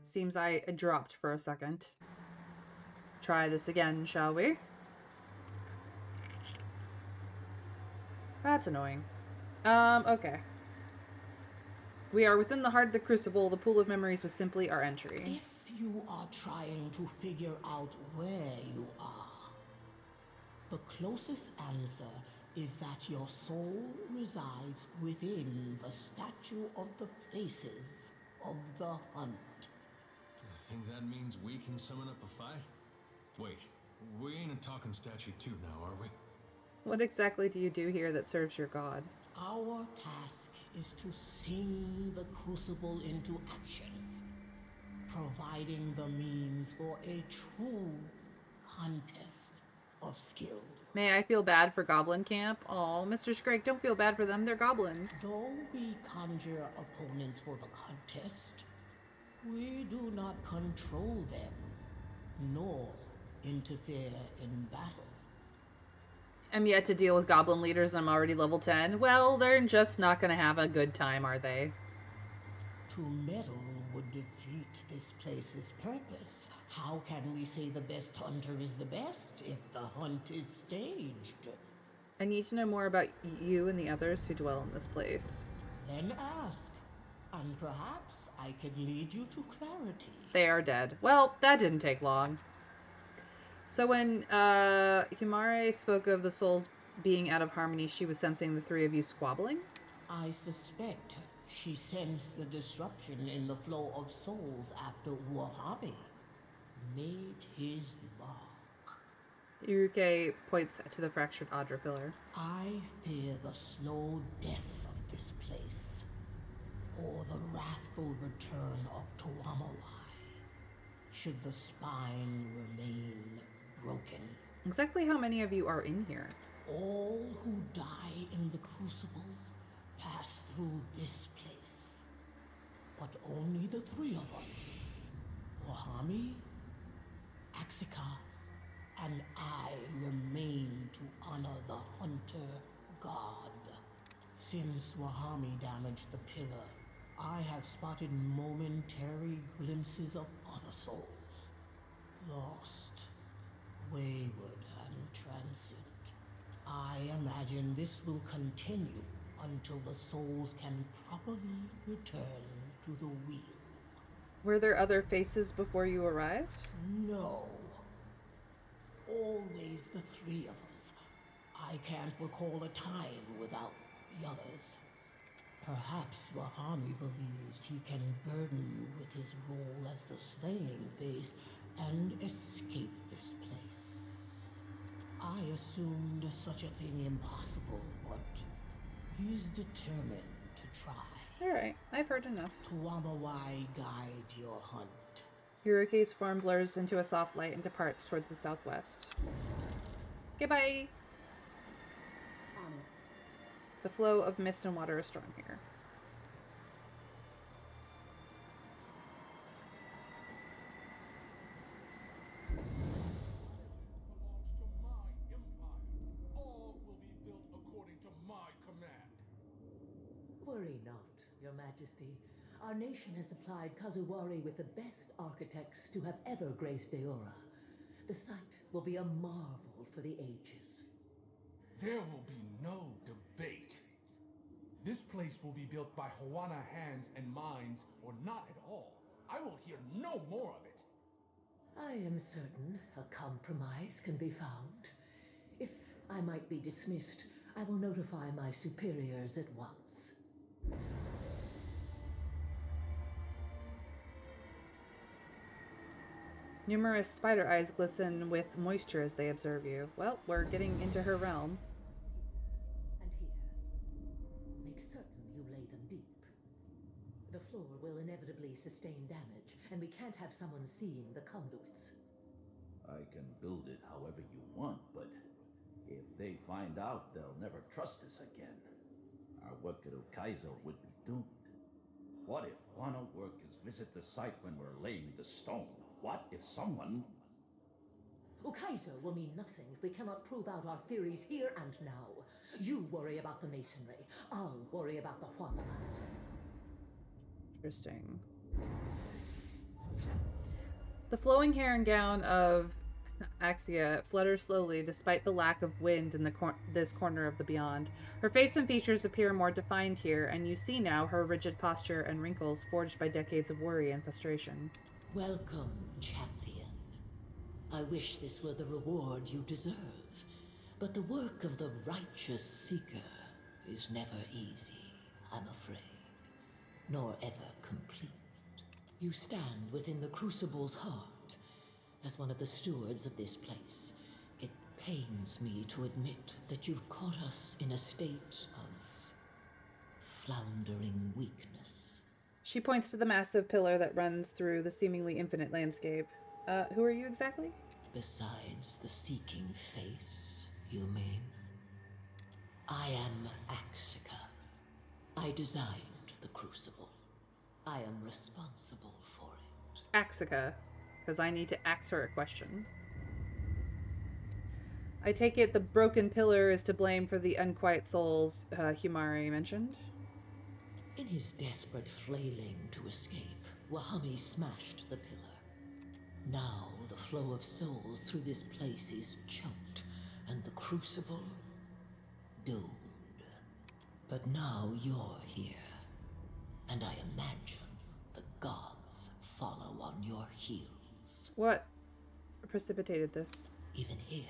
Seems I dropped for a second. Try this again, shall we? That's annoying. Okay. We are within the heart of the Crucible. The pool of memories was simply our entry. If you are trying to figure out where you are, the closest answer is that your soul resides within the statue of the faces of the hunt. I think that means we can summon up a fight? Wait, we ain't a talking statue too now, are we? What exactly do you do here that serves your god? Our task is to sing the Crucible into action, providing the means for a true contest of skill. May I feel bad for Goblin Camp? Oh, Mr. Scrake, don't feel bad for them. They're goblins. Though we conjure opponents for the contest, we do not control them, nor interfere in battle. I'm yet to deal with goblin leaders and I'm already level 10. Well, they're just not gonna have a good time, are they? To meddle would defeat this place's purpose. How can we say the best hunter is the best if the hunt is staged? I need to know more about you and the others who dwell in this place. Then ask, and perhaps I can lead you to clarity. They are dead. Well, that didn't take long. So when Himare spoke of the souls being out of harmony, she was sensing the three of you squabbling? I suspect she sensed the disruption in the flow of souls after Wahami made his mark. Iruke points to the fractured Audra pillar. I fear the slow death of this place, or the wrathful return of Tawamawai, should the spine remain broken. Exactly how many of you are in here? All who die in the Crucible pass through this place. But only the three of us, Wahami, Axika, and I, remain to honor the Hunter God. Since Wahami damaged the pillar, I have spotted momentary glimpses of other souls. Lost, wayward, and transient. I imagine this will continue until the souls can properly return to the wheel. Were there other faces before you arrived? No. Always the three of us. I can't recall a time without the others. Perhaps Wahami believes he can burden you with his role as the slaying face and escape this place. I assumed such a thing impossible, but he's determined to try. Alright, I've heard enough. Tuamawai guide your hunt. Iruke's form blurs into a soft light and departs towards the southwest. Goodbye! The flow of mist and water is strong here. Belongs to my empire. All will be built according to my command. Worry not, Your Majesty. Our nation has supplied Kazuwari with the best architects to have ever graced Deora. The site will be a marvel for the ages. There will be no debate. This place will be built by Hawana hands and minds, or not at all. I will hear no more of it. I am certain a compromise can be found. If I might be dismissed, I will notify my superiors at once. Numerous spider eyes glisten with moisture as they observe you. Well, we're getting into her realm. And here. Make certain you lay them deep. The floor will inevitably sustain damage, and we can't have someone seeing the conduits. I can build it however you want, but if they find out, they'll never trust us again. Our work at Okaizo would be doomed. What if Wano workers visit the site when we're laying the stone? What if someone... Ukaizo will mean nothing if we cannot prove out our theories here and now. You worry about the masonry. I'll worry about the Huana. Interesting. The flowing hair and gown of Axia flutters slowly despite the lack of wind in this corner of the beyond. Her face and features appear more defined here, and you see now her rigid posture and wrinkles forged by decades of worry and frustration. Welcome, champion. I wish this were the reward you deserve. But the work of the righteous seeker is never easy, I'm afraid. Nor ever complete. You stand within the Crucible's heart. As one of the stewards of this place, it pains me to admit that you've caught us in a state of floundering weakness. She points to the massive pillar that runs through the seemingly infinite landscape. Who are you exactly? Besides the seeking face, you mean? I am Axica. I designed the Crucible. I am responsible for it. Axica, because I need to ask her a question. I take it the broken pillar is to blame for the unquiet souls Humari mentioned? In his desperate flailing to escape, Wahami smashed the pillar. Now the flow of souls through this place is choked, and the Crucible doomed. But now you're here, and I imagine the gods follow on your heels. What precipitated this? Even here,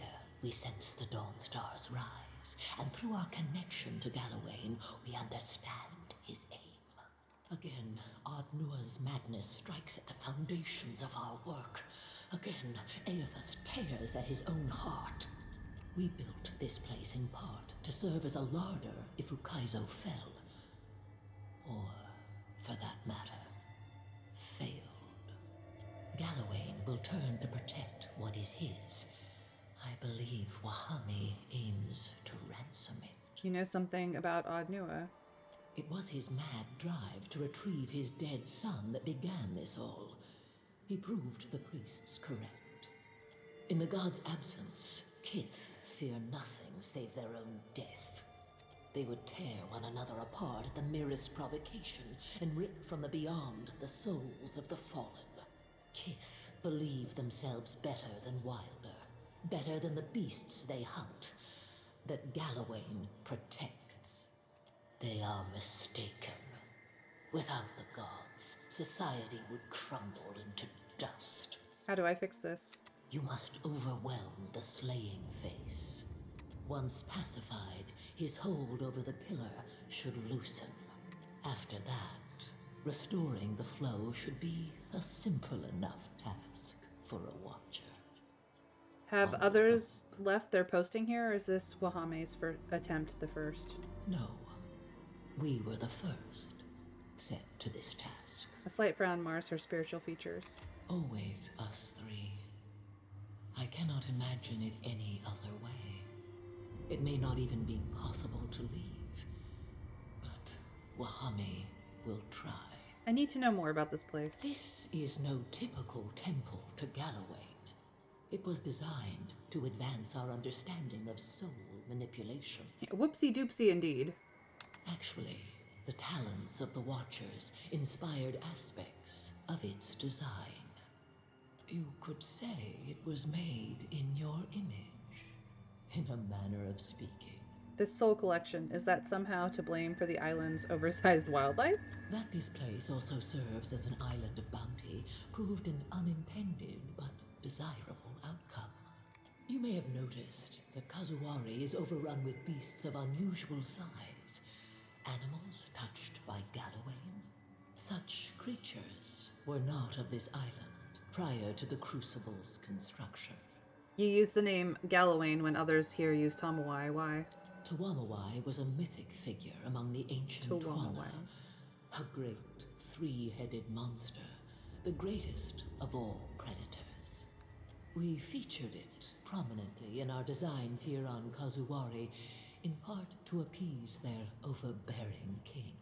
we sense the Dawn Stars rise, and through our connection to Galawain, we understand his aim. Again, Ardnua's madness strikes at the foundations of our work. Again, Aethus tears at his own heart. We built this place in part to serve as a larder if Ukaizo fell. Or, for that matter, failed. Galawain will turn to protect what is his. I believe Wahami aims to ransom it. You know something about Ardnua? It was his mad drive to retrieve his dead son that began this all. He proved the priests correct. In the god's absence, Kith fear nothing save their own death. They would tear one another apart at the merest provocation and rip from the beyond the souls of the fallen. Kith believe themselves better than Wilder, better than the beasts they hunt, that Galawain protects. They are mistaken. Without the gods, society would crumble into dust. How do I fix this? You must overwhelm the slaying face. Once pacified, his hold over the pillar should loosen. After that, restoring the flow should be a simple enough task for a watcher. Have others left their posting here, or is this Wahame's attempt the first? No. We were the first set to this task. A slight frown mars her spiritual features. Always us three. I cannot imagine it any other way. It may not even be possible to leave, but Wahame will try. I need to know more about this place. This is no typical temple to Galawain. It was designed to advance our understanding of soul manipulation. Whoopsie doopsie indeed. Actually, the talents of the Watchers inspired aspects of its design. You could say it was made in your image, in a manner of speaking. This soul collection, is that somehow to blame for the island's oversized wildlife? That this place also serves as an island of bounty proved an unintended but desirable outcome. You may have noticed that Kazuwari is overrun with beasts of unusual size. Animals touched by Galawain. Such creatures were not of this island prior to the Crucible's construction. You use the name Galawain when others here use Tamawai. Why? Tuamawai was a mythic figure among the ancient Tuana, a great three-headed monster, the greatest of all predators. We featured it prominently in our designs here on Kazuwari, in part to appease their overbearing king.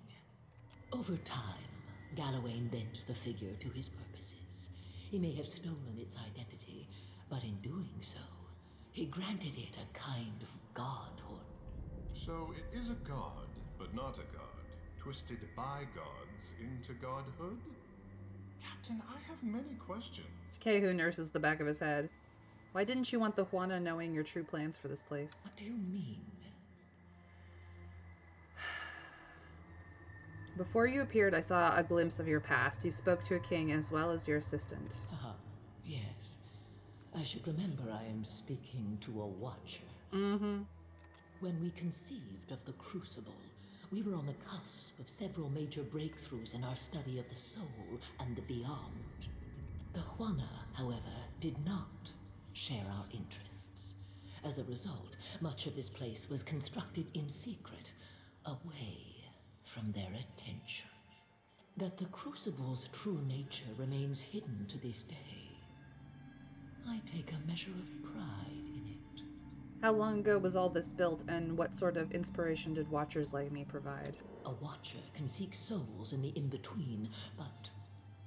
Over time, Galawain bent the figure to his purposes. He may have stolen its identity, But in doing so, he granted it a kind of godhood. So it is a god, but not a god. Twisted by gods into godhood? Captain, I have many questions. Kehu nurses the back of his head. Why didn't you want the Juana knowing your true plans for this place? What do you mean? Before you appeared, I saw a glimpse of your past. You spoke to a king as well as your assistant. Ah, yes. I should remember I am speaking to a watcher. Mm-hmm. When we conceived of the Crucible, we were on the cusp of several major breakthroughs in our study of the soul and the beyond. The Juana, however, did not share our interests. As a result, much of this place was constructed in secret, away from their attention. That the Crucible's true nature remains hidden to this day, I take a measure of pride in it. How long ago was all this built, and what sort of inspiration did watchers like me provide? A watcher can seek souls in the in-between, but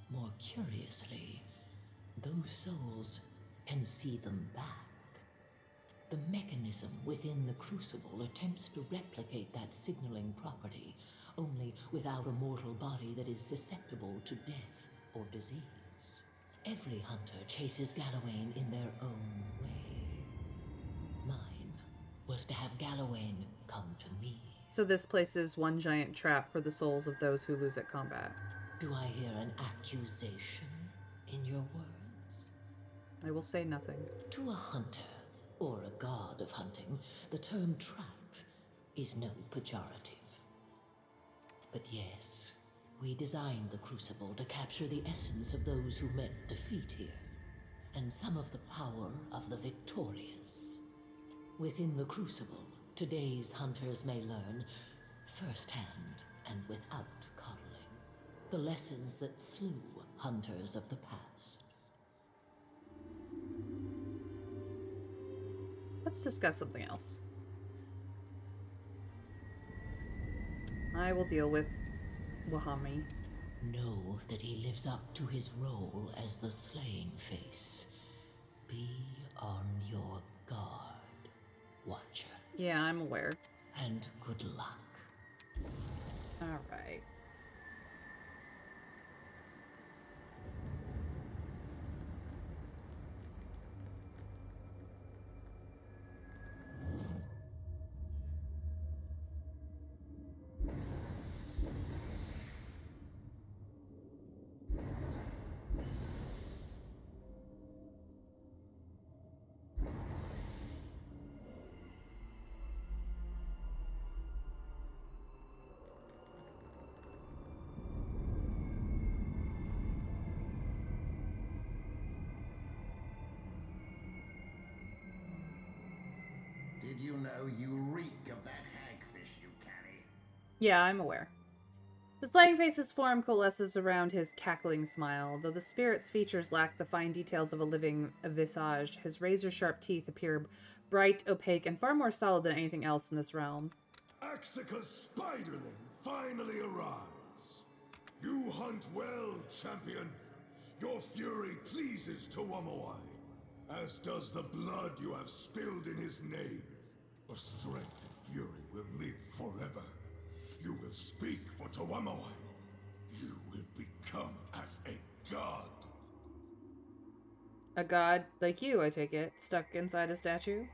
more curiously, those souls can see them back. The mechanism within the Crucible attempts to replicate that signaling property, only without a mortal body that is susceptible to death or disease. Every hunter chases Galawain in their own way. Mine was to have Galawain come to me. So this place is one giant trap for the souls of those who lose at combat. Do I hear an accusation in your words? I will say nothing. To a hunter, or a god of hunting, the term trap is no pejorative. But yes, we designed the Crucible to capture the essence of those who met defeat here, and some of the power of the victorious. Within the Crucible, today's hunters may learn, firsthand and without coddling, the lessons that slew hunters of the past. Let's discuss something else. I will deal with Wahami. Know that he lives up to his role as the slaying face. Be on your guard, Watcher. Yeah, I'm aware. And good luck. Alright. Did you know you reek of that hagfish you carry? Yeah, I'm aware. The slaying face's form coalesces around his cackling smile. Though the spirit's features lack the fine details of a living visage, his razor-sharp teeth appear bright, opaque, and far more solid than anything else in this realm. Axica's spiderling finally arrives. You hunt well, champion. Your fury pleases Tuamawai, as does the blood you have spilled in his name. But strength and fury will live forever. You will speak for Tuamawai. You will become as a god. A god like you, I take it, stuck inside a statue?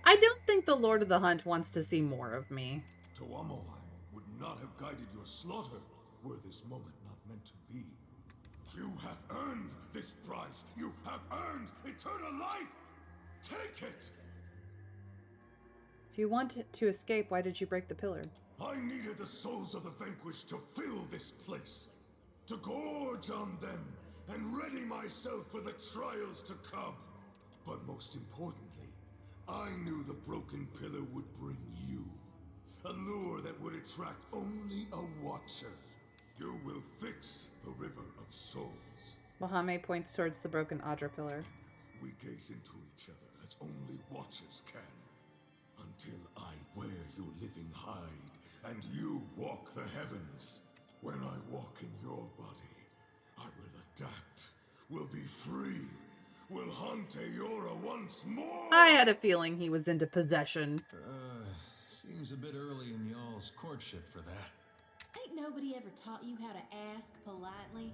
I don't think the Lord of the Hunt wants to see more of me. Tuamawai would not have guided your slaughter were this moment not meant to be. You have earned this prize. You have earned eternal life. Take it. If you want to escape, why did you break the pillar? I needed the souls of the vanquished to fill this place, to gorge on them and ready myself for the trials to come. But most importantly, I knew the broken pillar would bring you. A lure that would attract only a watcher. You will fix the River of Souls. Wahame points towards the broken Adra pillar. We gaze into each other as only watchers can. Until I wear your living hide, and you walk the heavens. When I walk in your body, I will adapt, will be free, will hunt Aora once more. I had a feeling he was into possession. Seems a bit early in y'all's courtship for that. Ain't nobody ever taught you how to ask politely?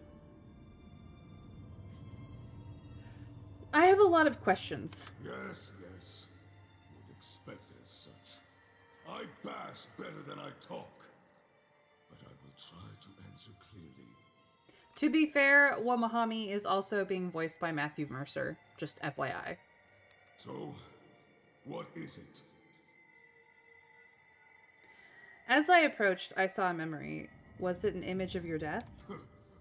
I have a lot of questions. Yes, yes. Would expect as such. I bash better than I talk. But I will try to answer clearly. To be fair, Wamahami is also being voiced by Matthew Mercer. Just FYI. So, what is it? As I approached, I saw a memory. Was it an image of your death?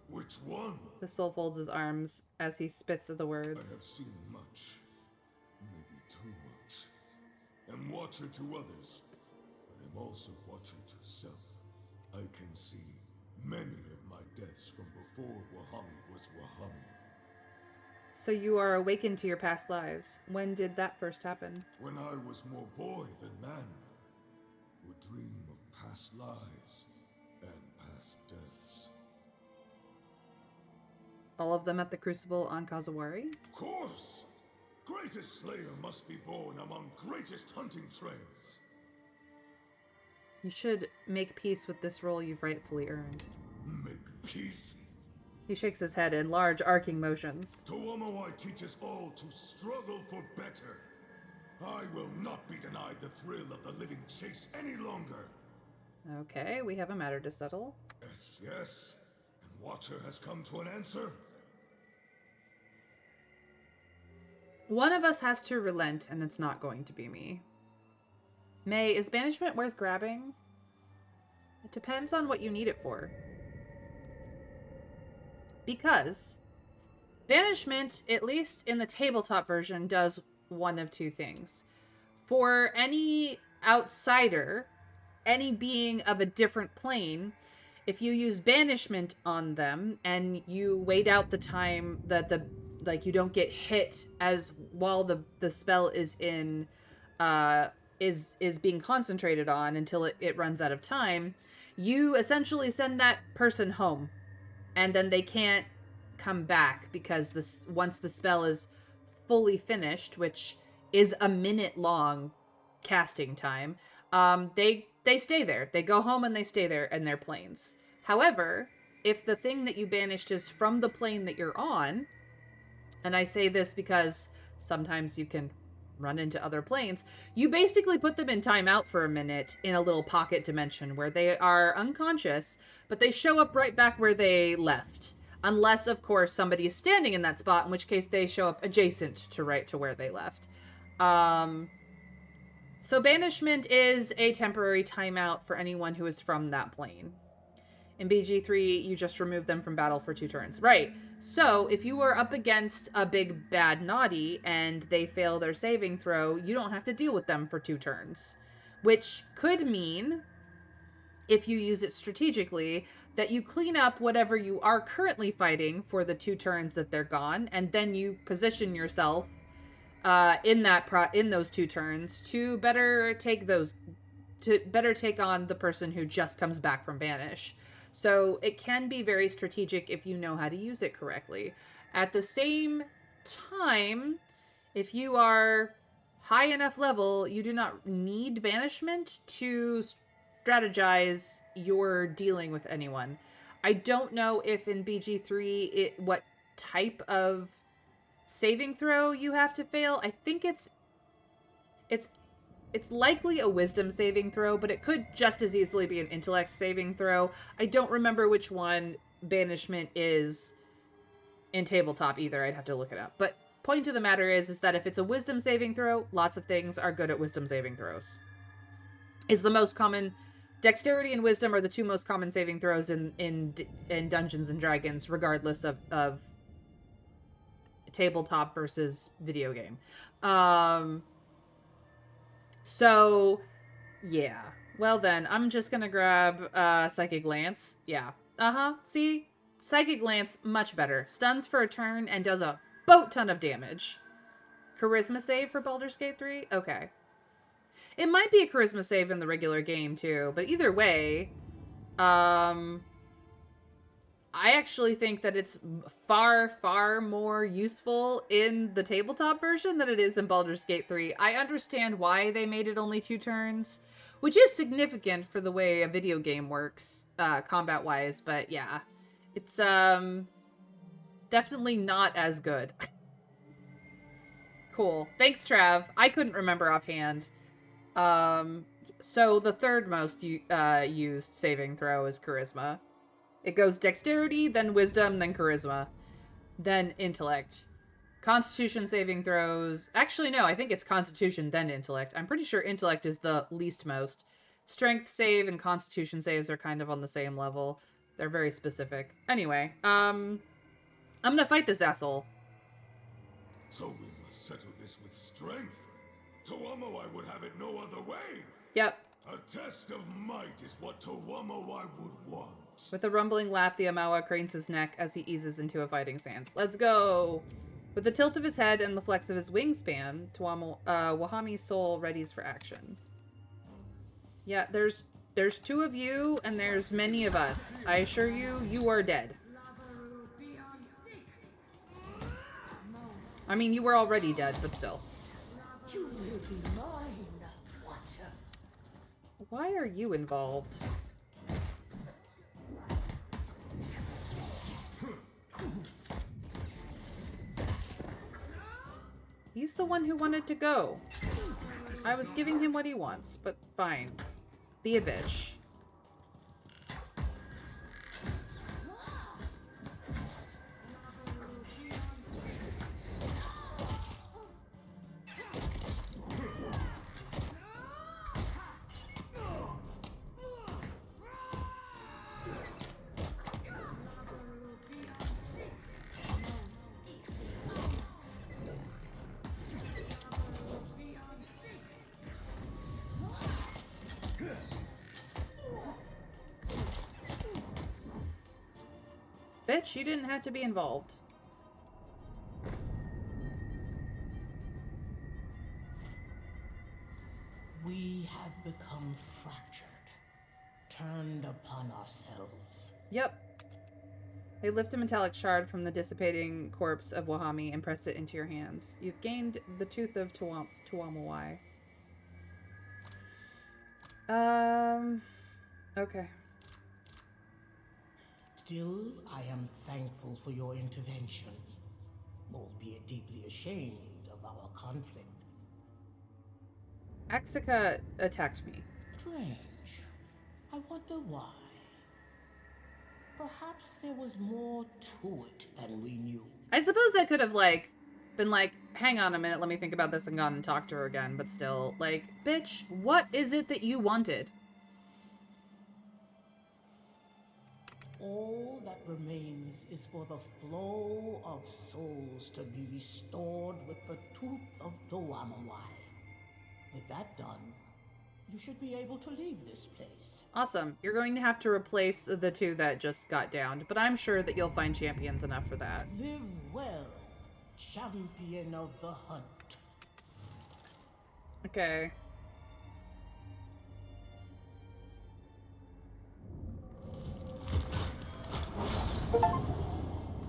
Which one? The soul folds his arms as he spits the I words. have seen much. Maybe too much. Am watcher to others, but am also watcher to self. I can see many of my deaths from before Wahami was Wahami. So you are awakened to your past lives. When did that first happen? When I was more boy than man, would dream of past lives and past deaths. All of them at the Crucible on Kazawari? Of course! Greatest slayer must be born among greatest hunting trails. You should make peace with this role you've rightfully earned. Make peace? He shakes his head in large arcing motions. Toamawai teaches all to struggle for better. I will not be denied the thrill of the living chase any longer. Okay, we have a matter to settle. Yes, yes. And Watcher has come to an answer. One of us has to relent, and it's not going to be me. May, is banishment worth grabbing? It depends on what you need it for. Because banishment, at least in the tabletop version, does one of two things. For any outsider, any being of a different plane, if you use banishment on them and you wait out the time that you don't get hit as while the spell is in is being concentrated on until it runs out of time, you essentially send that person home, and then they can't come back because once the spell is fully finished, which is a minute long casting time, they stay there. They go home and they stay there in their planes. However, if the thing that you banished is from the plane that you're on, and I say this because sometimes you can run into other planes, you basically put them in timeout for a minute in a little pocket dimension where they are unconscious, but they show up right back where they left. Unless, of course, somebody is standing in that spot, in which case they show up adjacent to right to where they left. So banishment is a temporary timeout for anyone who is from that plane. In BG3, you just remove them from battle for 2 turns. Right. So if you are up against a big bad naughty and they fail their saving throw, you don't have to deal with them for 2 turns. Which could mean, if you use it strategically, that you clean up whatever you are currently fighting for the 2 turns that they're gone, and then you position yourself in those 2 turns to better take on the person who just comes back from banish. So it can be very strategic if you know how to use it correctly. At the same time, if you are high enough level, you do not need banishment to strategize your dealing with anyone. I don't know if in BG3 what type of saving throw you have to fail. I think it's likely a wisdom saving throw, but it could just as easily be an intellect saving throw. I don't remember which one banishment is in tabletop either. I'd have to look it up. But point of the matter is that if it's a wisdom saving throw, lots of things are good at wisdom saving throws. Is the most common. Dexterity and wisdom are the 2 most common saving throws in Dungeons and Dragons, regardless of tabletop versus video game. So, yeah. Well then, I'm just gonna grab Psychic Lance. Yeah. See? Psychic Lance, much better. Stuns for a turn and does a boat ton of damage. Charisma save for Baldur's Gate 3? Okay. It might be a charisma save in the regular game too, but either way, I actually think that it's far, far more useful in the tabletop version than it is in Baldur's Gate 3. I understand why they made it only 2 turns, which is significant for the way a video game works, combat-wise, but yeah. It's, definitely not as good. Cool. Thanks, Trav. I couldn't remember offhand. So the third most used saving throw is Charisma. It goes Dexterity, then Wisdom, then Charisma, then Intellect. Constitution saving throws... Actually, no, I think it's Constitution, then Intellect. I'm pretty sure Intellect is the least most. Strength save and Constitution saves are kind of on the same level. They're very specific. Anyway, I'm gonna fight this asshole. So we must settle this with strength. Tuamawai would have it no other way. Yep. A test of might is what Tuamawai would want. With a rumbling laugh, the Amawa cranes his neck as he eases into a fighting stance. Let's go! With the tilt of his head and the flex of his wingspan, Wahami's soul readies for action. Yeah, there's 2 of you, and there's many of us. I assure you, you are dead. I mean, you were already dead, but still. You will be mine, Watcher. Why are you involved? He's the one who wanted to go. I was giving him what he wants, but fine. Be a bitch. Bitch, you didn't have to be involved. We have become fractured, turned upon ourselves. Yep. They lift a metallic shard from the dissipating corpse of Wahami and press it into your hands. You've gained the Tooth of Tuamawai. Okay. Still, I am thankful for your intervention, albeit deeply ashamed of our conflict. Axica attacked me. Strange. I wonder why. Perhaps there was more to it than we knew. I suppose I could have, like, been like, hang on a minute, let me think about this and gone and talked to her again, but still, like, bitch, what is it that you wanted? All that remains is for the flow of souls to be restored with the Tooth of Tuamawai. With that done, you should be able to leave this place. Awesome. You're going to have to replace the 2 that just got downed, but I'm sure that you'll find champions enough for that. Live well, champion of the hunt. Okay.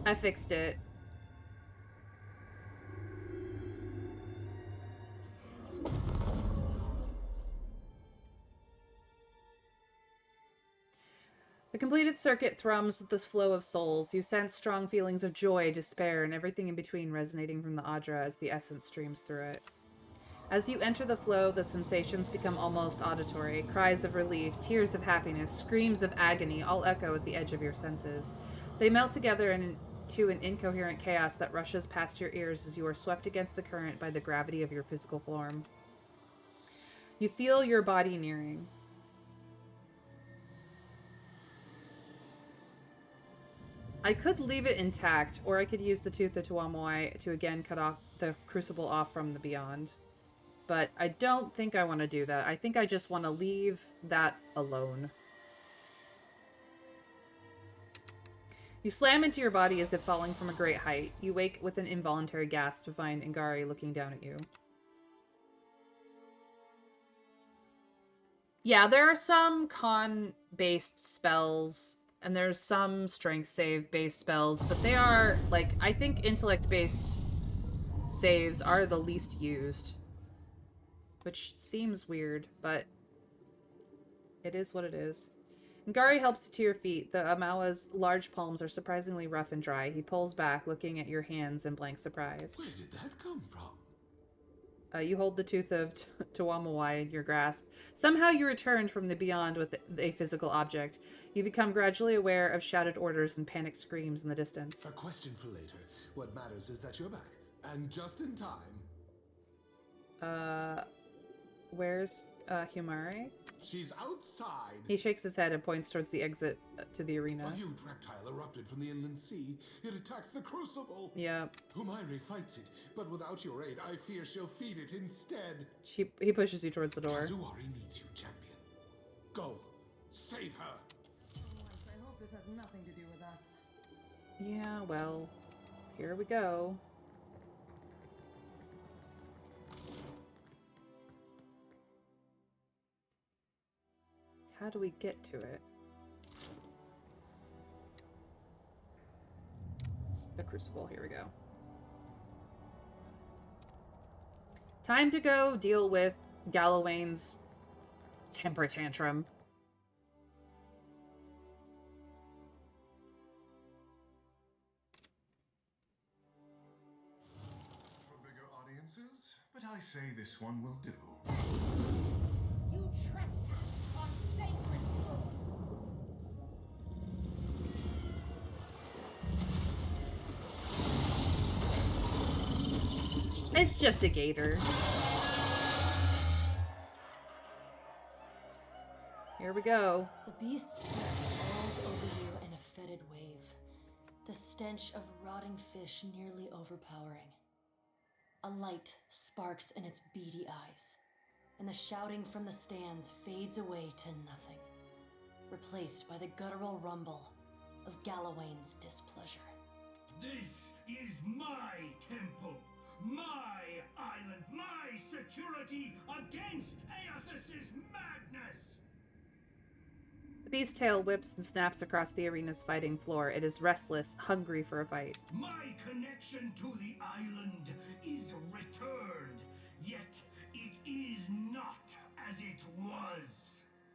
I fixed it. The completed circuit thrums with this flow of souls. You sense strong feelings of joy, despair, and everything in between resonating from the Adra as the essence streams through it. As you enter the flow, the sensations become almost auditory. Cries of relief, tears of happiness, screams of agony all echo at the edge of your senses. They melt together into an incoherent chaos that rushes past your ears as you are swept against the current by the gravity of your physical form. You feel your body nearing. I could leave it intact, or I could use the Tooth of Tuamawai to again cut off the crucible off from the beyond. But I don't think I want to do that. I think I just want to leave that alone. You slam into your body as if falling from a great height. You wake with an involuntary gasp to find Ngari looking down at you. Yeah, there are some con-based spells And there's some strength save based spells, but they are, like, I think intellect based saves are the least used. Which seems weird, but it is what it is. Ngari helps you to your feet. The Amawa's large palms are surprisingly rough and dry. He pulls back, looking at your hands in blank surprise. Where did that come from? You hold the tooth of Tawamawai in your grasp. Somehow you returned from the beyond with a physical object. You become gradually aware of shouted orders and panicked screams in the distance. A question for later. What matters is that you're back. And just in time. Where's Humare? She's outside. He shakes his head and points towards the exit to the arena. A huge reptile erupted from the inland sea. It attacks the crucible. Yeah. Humaire fights it, but without your aid, I fear she'll feed it instead. He pushes you towards the door. Kazuari needs you, champion. Go. Save her. I hope this has nothing to do with us. Yeah, well, here we go. How do we get to it? The crucible, here we go. Time to go deal with Gallowayne's temper tantrum. For bigger audiences, but I say this one will do. You trespass on sacred sword. It's just a gator. Here we go. The beast's breath falls over you in a fetid wave. The stench of rotting fish nearly overpowering. A light sparks in its beady eyes, and the shouting from the stands fades away to nothing, replaced by the guttural rumble of Gallowayne's displeasure. This is my temple, my island, my security against Aethys's madness! The beast's tail whips and snaps across the arena's fighting floor. It is restless, hungry for a fight. My connection to the island is returned, yet it is not as it was.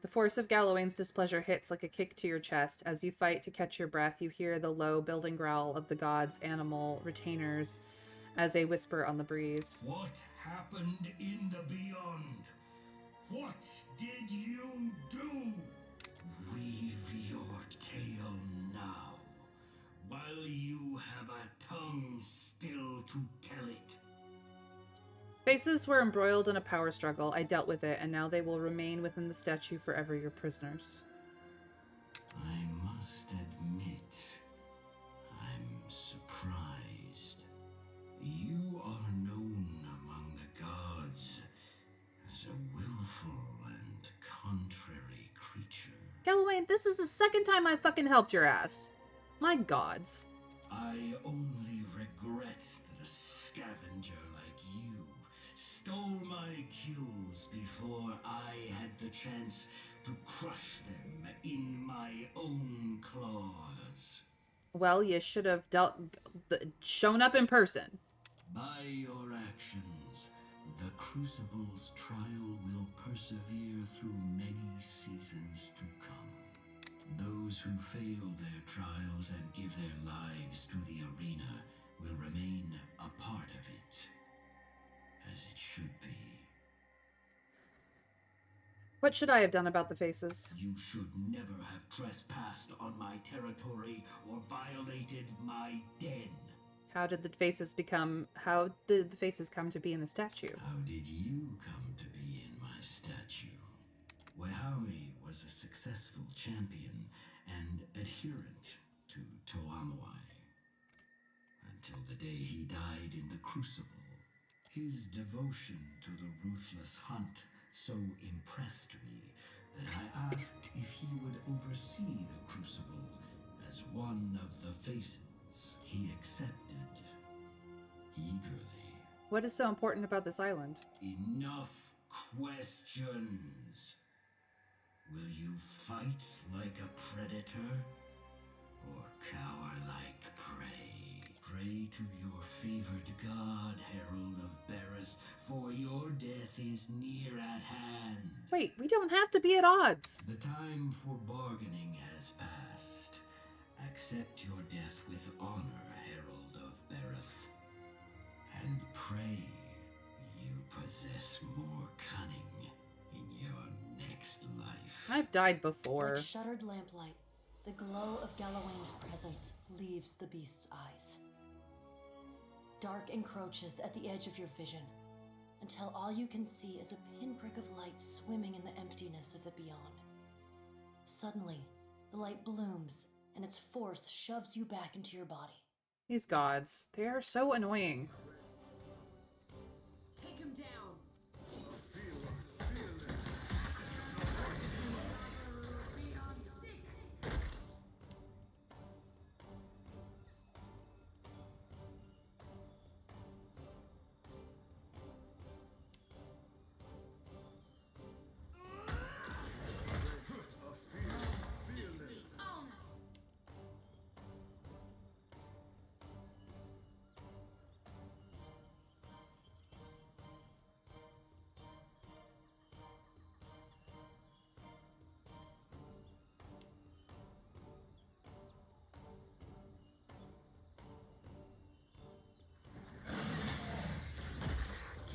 The force of Gallowayne's displeasure hits like a kick to your chest. As you fight to catch your breath, you hear the low building growl of the gods' animal retainers as they whisper on the breeze. What happened in the beyond? What did you do? Weave your tale now, while you have a tongue still to tell it. Faces were embroiled in a power struggle. I dealt with it, and now they will remain within the statue forever your prisoners. I must admit, I'm surprised. You are known among the gods as a willful and contrary creature. Gallowayne, this is the second time I fucking helped your ass. My gods. I only regret that a scavenger like you stole my kills before I had the chance to crush them in my own claws. Well, you should have shown up in person. By your actions, the Crucible's trial will persevere through many seasons to come. Those who fail their trials and give their lives to the arena will remain a part of it, as it should be. What should I have done about the faces? You should never have trespassed on my territory or violated my den. How did the faces come to be in the statue? How did you come to be in my statue? Wehami was a successful champion and adherent to Toamawai. Until the day he died in the Crucible. His devotion to the ruthless hunt so impressed me that I asked if he would oversee the Crucible as one of the faces. He accepted eagerly. What is so important about this island? Enough questions. Will you fight like a predator or cower like prey? Pray to your favored god, Herald of Bereth, for your death is near at hand. Wait, we don't have to be at odds. The time for bargaining has passed. Accept your death with honor, Herald of Bereth. And pray you possess more cunning in your next life. I've died before. Like shuttered lamplight, the glow of Galawain's presence leaves the beast's eyes. Dark encroaches at the edge of your vision, until all you can see is a pinprick of light swimming in the emptiness of the beyond. Suddenly, the light blooms, and its force shoves you back into your body. These gods, they are so annoying. Take him down.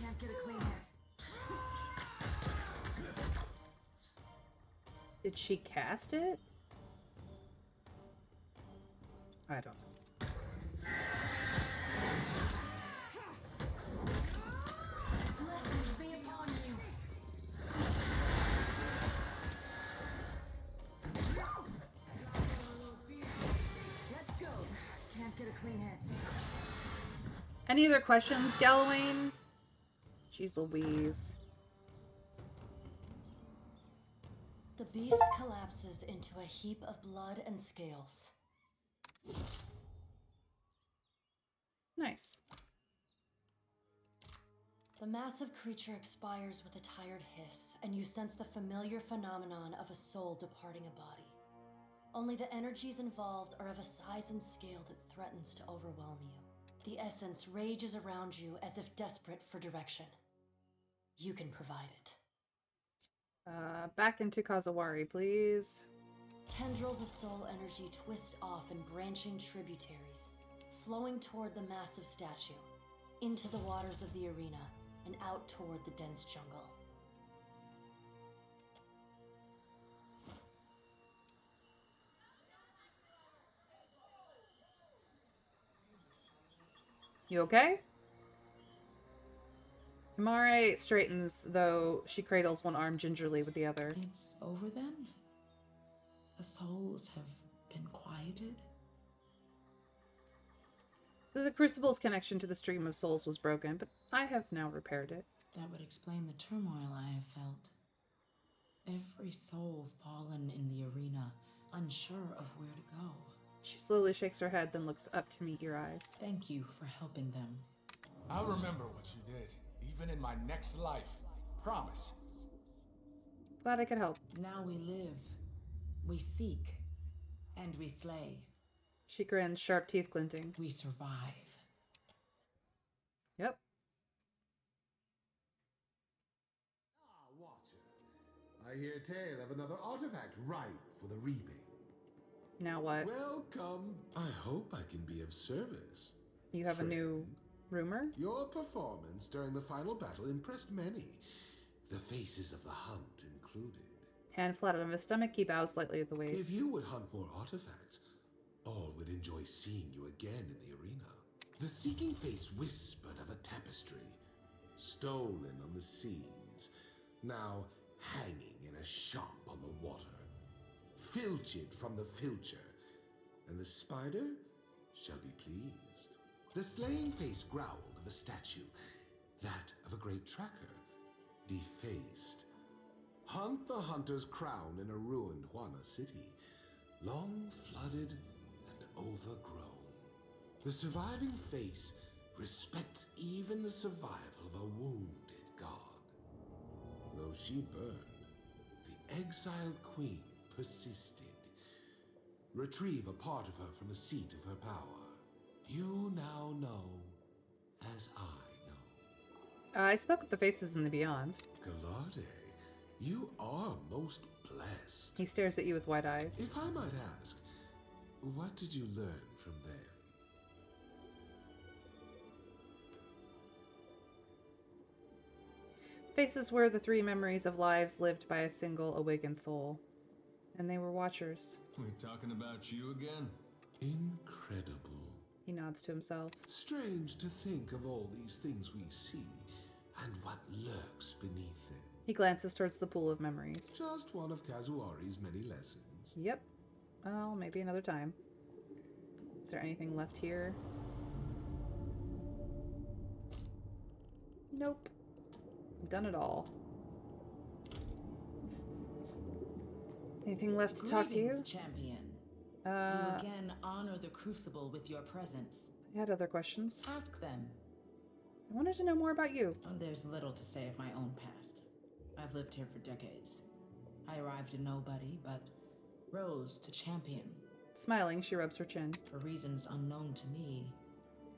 Can't get a clean hit. Did she cast it? I don't know. Blessings be upon you. Let's go. Can't get a clean hit. Any other questions, Galawain? Jeez Louise. The beast collapses into a heap of blood and scales. Nice. The massive creature expires with a tired hiss, and you sense the familiar phenomenon of a soul departing a body. Only the energies involved are of a size and scale that threatens to overwhelm you. The essence rages around you as if desperate for direction. You can provide it. Back into Kazawari, please. Tendrils of soul energy twist off in branching tributaries, flowing toward the massive statue, into the waters of the arena, and out toward the dense jungle. You okay? Himare straightens, though she cradles one arm gingerly with the other. It's over then? The souls have been quieted? The Crucible's connection to the stream of souls was broken, but I have now repaired it. That would explain the turmoil I have felt. Every soul fallen in the arena, unsure of where to go. She slowly shakes her head, then looks up to meet your eyes. Thank you for helping them. I'll remember what you did, even in my next life. Promise. Glad I could help. Now we live, we seek, and we slay. She grins, sharp teeth glinting. We survive. Yep. Ah, Watcher. I hear tale of another artifact ripe for the reaping. Now what? Welcome. I hope I can be of service. You have a new rumor? Your performance during the final battle impressed many, the faces of the hunt included. Hand flat on his stomach, he bows slightly at the waist. If you would hunt more artifacts, all would enjoy seeing you again in the arena. The seeking face whispered of a tapestry, stolen on the seas, now hanging in a shop on the water. Filched from the filcher, and the spider shall be pleased. The slaying face growled of a statue, that of a great tracker, defaced. Hunt the hunter's crown in a ruined Huana city, long flooded and overgrown. The surviving face respects even the survival of a wounded god. Though she burned, the exiled queen persisted. Retrieve a part of her from the seat of her power. You now know as I know. I spoke with the faces in the beyond. Gallarde, you are most blessed. He stares at you with wide eyes. If I might ask, what did you learn from them? Faces were the three memories of lives lived by a single awakened soul. And they were watchers. We talking about you again? Incredible. He nods to himself. Strange to think of all these things we see, and what lurks beneath them. He glances towards the pool of memories. Just one of Kazuari's many lessons. Yep. Well, maybe another time. Is there anything left here? Nope. Done it all. Anything left to talk to you? Champion. You again honor the Crucible with your presence. I had other questions. Ask them. I wanted to know more about you. There's little to say of my own past. I've lived here for decades. I arrived a nobody, but rose to champion. Smiling, she rubs her chin. For reasons unknown to me,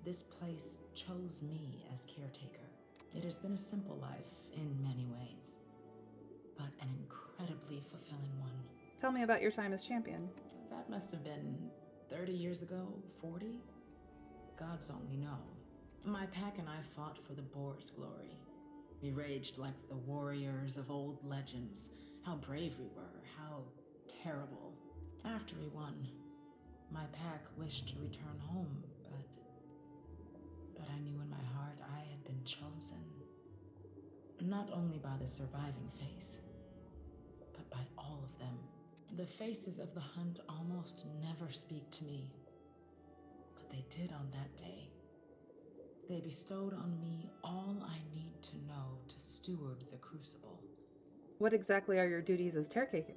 this place chose me as caretaker. It has been a simple life in many ways, but an incredibly fulfilling one. Tell me about your time as champion. That must have been 30 years ago, 40? Gods only know. My pack and I fought for the boar's glory. We raged like the warriors of old legends. How brave we were, how terrible. After we won, my pack wished to return home, but I knew in my heart I had been chosen. Not only by the surviving face, but by all of them. The faces of the hunt almost never speak to me, but they did on that day. They bestowed on me all I need to know to steward the Crucible. What exactly are your duties as caretaker?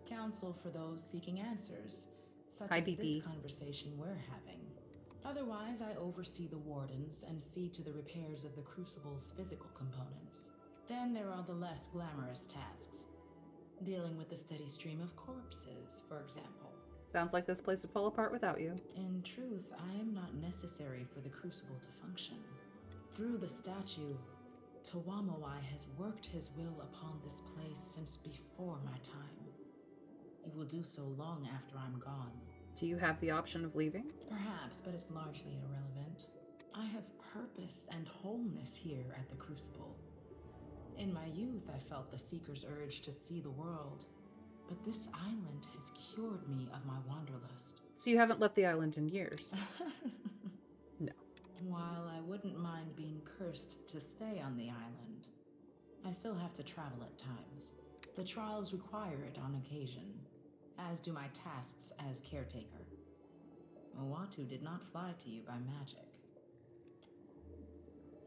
Counsel for those seeking answers, such Hi, as BP. this conversation we're having. Otherwise, I oversee the wardens and see to the repairs of the Crucible's physical components. Then there are the less glamorous tasks. Dealing with the steady stream of corpses, for example. Sounds like this place would fall apart without you. In truth, I am not necessary for the Crucible to function. Through the statue, Tawamawai has worked his will upon this place since before my time. He will do so long after I'm gone. Do you have the option of leaving? Perhaps, but it's largely irrelevant. I have purpose and wholeness here at the Crucible. In my youth, I felt the Seeker's urge to see the world, but this island has cured me of my wanderlust. So you haven't left the island in years? No. While I wouldn't mind being cursed to stay on the island, I still have to travel at times. The trials require it on occasion, as do my tasks as caretaker. Owatu did not fly to you by magic.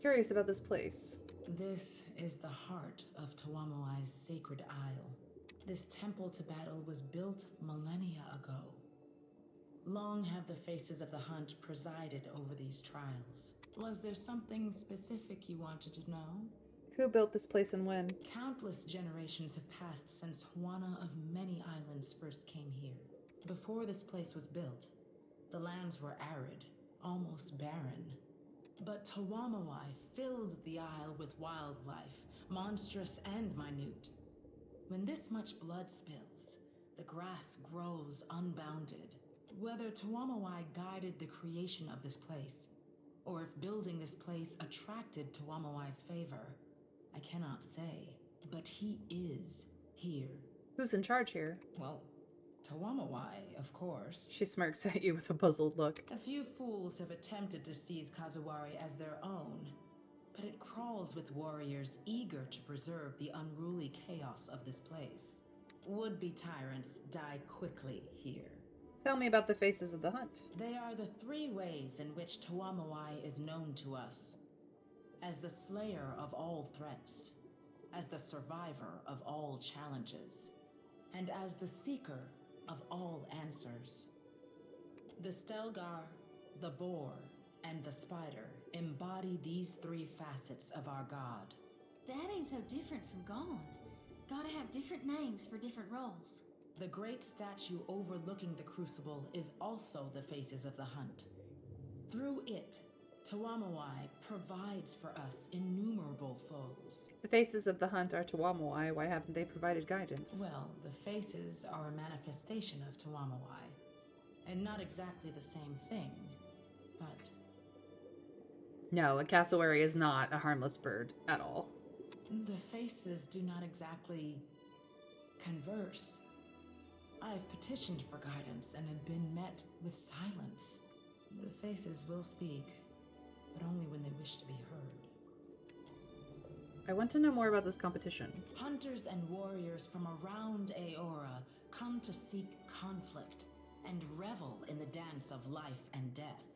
Curious about this place. This is the heart of Tawamawai's sacred isle. This temple to battle was built millennia ago. Long have the faces of the hunt presided over these trials. Was there something specific you wanted to know? Who built this place and when? Countless generations have passed since Juana of many islands first came here. Before this place was built, the lands were arid, almost barren. But Tawamawai filled the isle with wildlife, monstrous and minute. When this much blood spills, the grass grows unbounded. Whether Tawamawai guided the creation of this place, or if building this place attracted Tawamawai's favor, I cannot say. But he is here. Who's in charge here? Well, Tawamawai, of course. She smirks at you with a puzzled look. A few fools have attempted to seize Kazuari as their own, but it crawls with warriors eager to preserve the unruly chaos of this place. Would-be tyrants die quickly here. Tell me about the faces of the hunt. They are the three ways in which Tawamawai is known to us. As the slayer of all threats, as the survivor of all challenges, and as the seeker of all answers. The Stelgar, the boar, and the spider embody these three facets of our god. That ain't so different from Gone. Gotta have different names for different roles. The great statue overlooking the crucible is also the faces of the hunt. Through it, Tuamawai provides for us innumerable foes. The faces of the hunt are Tuamawai. Why haven't they provided guidance? Well, the faces are a manifestation of Tuamawai. And not exactly the same thing, but... No, a cassowary is not a harmless bird at all. The faces do not exactly converse. I have petitioned for guidance and have been met with silence. The faces will speak, but only when they wish to be heard. I want to know more about this competition. Hunters and warriors from around Aora come to seek conflict and revel in the dance of life and death.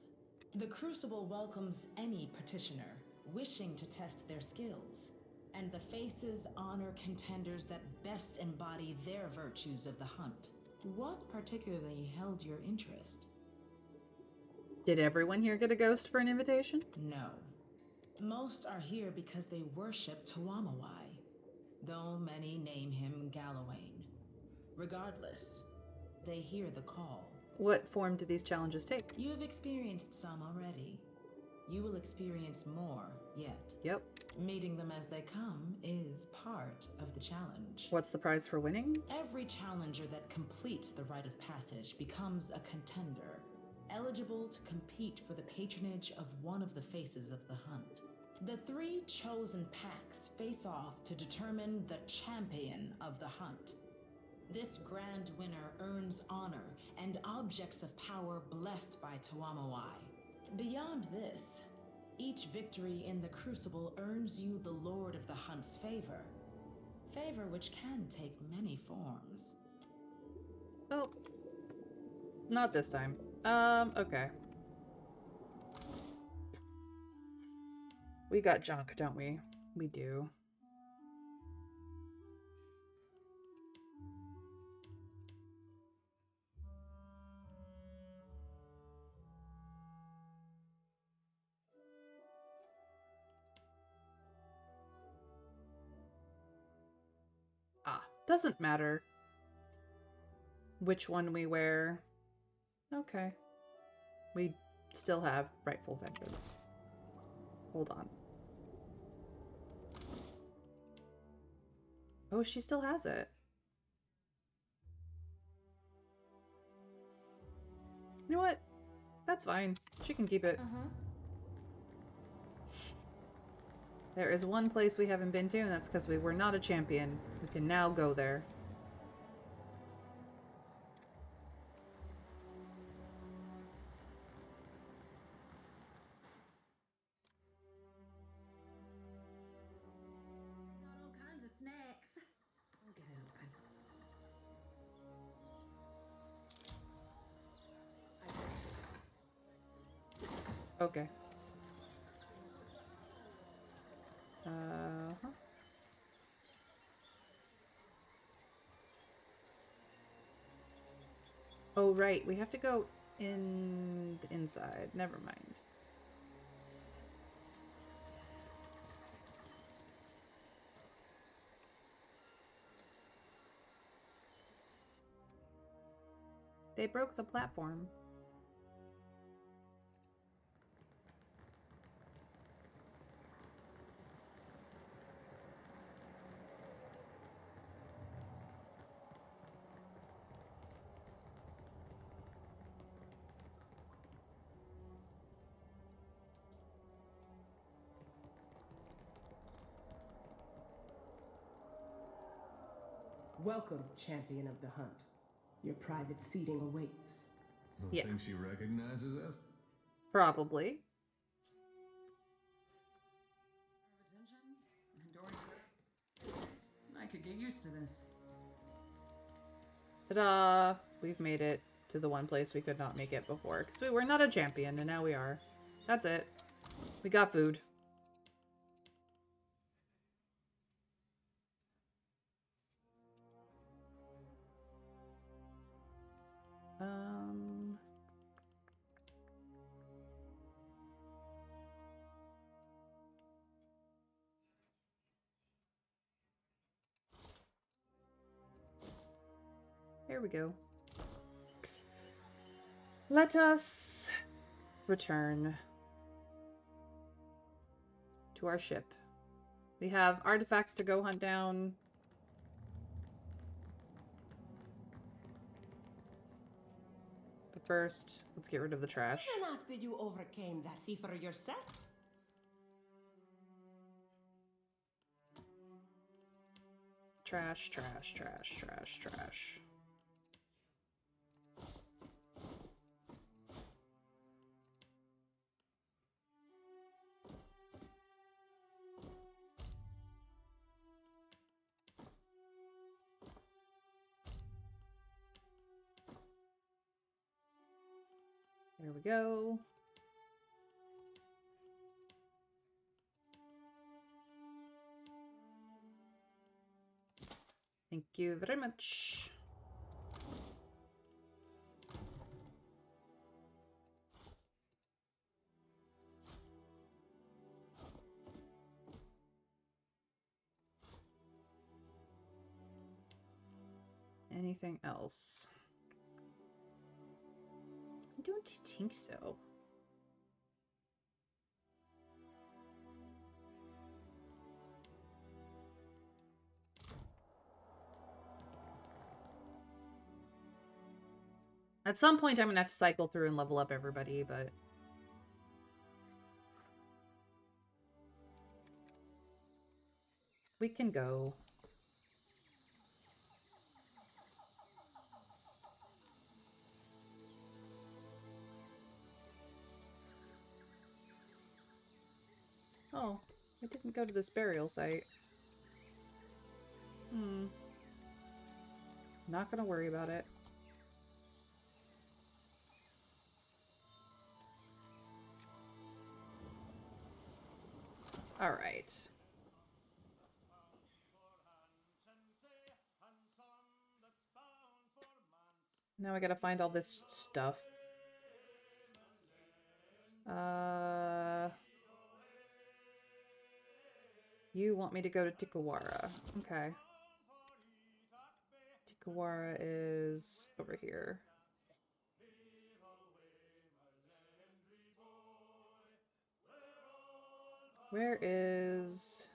The Crucible welcomes any petitioner wishing to test their skills, and the faces honor contenders that best embody their virtues of the hunt. What particularly held your interest? Did everyone here get a ghost for an invitation? No. Most are here because they worship Tuamawai, though many name him Galawain. Regardless, they hear the call. What form do these challenges take? You have experienced some already. You will experience more yet. Yep. Meeting them as they come is part of the challenge. What's the prize for winning? Every challenger that completes the rite of passage becomes a contender, eligible to compete for the patronage of one of the faces of the hunt. The 3 chosen packs face off to determine the champion of the hunt. This grand winner earns honor and objects of power blessed by Tuamawai. Beyond this, each victory in the Crucible earns you the Lord of the Hunt's favor. Favor which can take many forms. Oh. Not this time. Okay. We got junk, don't we? We do. Doesn't matter which one we wear. Okay. We still have rightful vengeance. Hold on. Oh, she still has it. You know what? That's fine. She can keep it. There is one place we haven't been to, and that's because we were not a champion. We can now go there. Got all kinds of snacks. I'll get it open. Okay. Uh-huh. Oh, right. We have to go in the inside. Never mind. They broke the platform. Welcome, champion of the hunt. Your private seating awaits. Yeah. Think she recognizes us? Probably. I could get used to this. Ta-da! We've made it to the one place we could not make it before. Because we were not a champion, and now we are. That's it. We got food. There we go. Let us return to our ship. We have artifacts to go hunt down. But first, let's get rid of the trash. Even after you overcame that cipher yourself. Trash, trash, trash, trash, trash. There we go. Thank you very much. Anything else? I don't think so. At some point, I'm gonna have to cycle through and level up everybody, but we can go. Oh, I didn't go to this burial site. Not gonna worry about it. All right. Now I gotta find all this stuff. You want me to go to Tikawara. Okay. Tikawara is over here. Where is...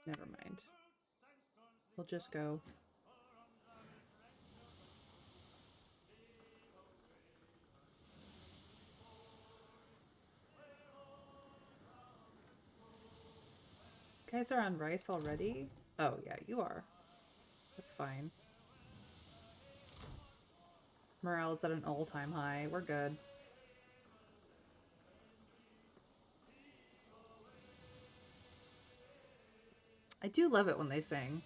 Never mind. We'll just go. You guys are on rice already? Oh, yeah, you are. That's fine. Morale's at an all-time high. We're good. I do love it when they sing.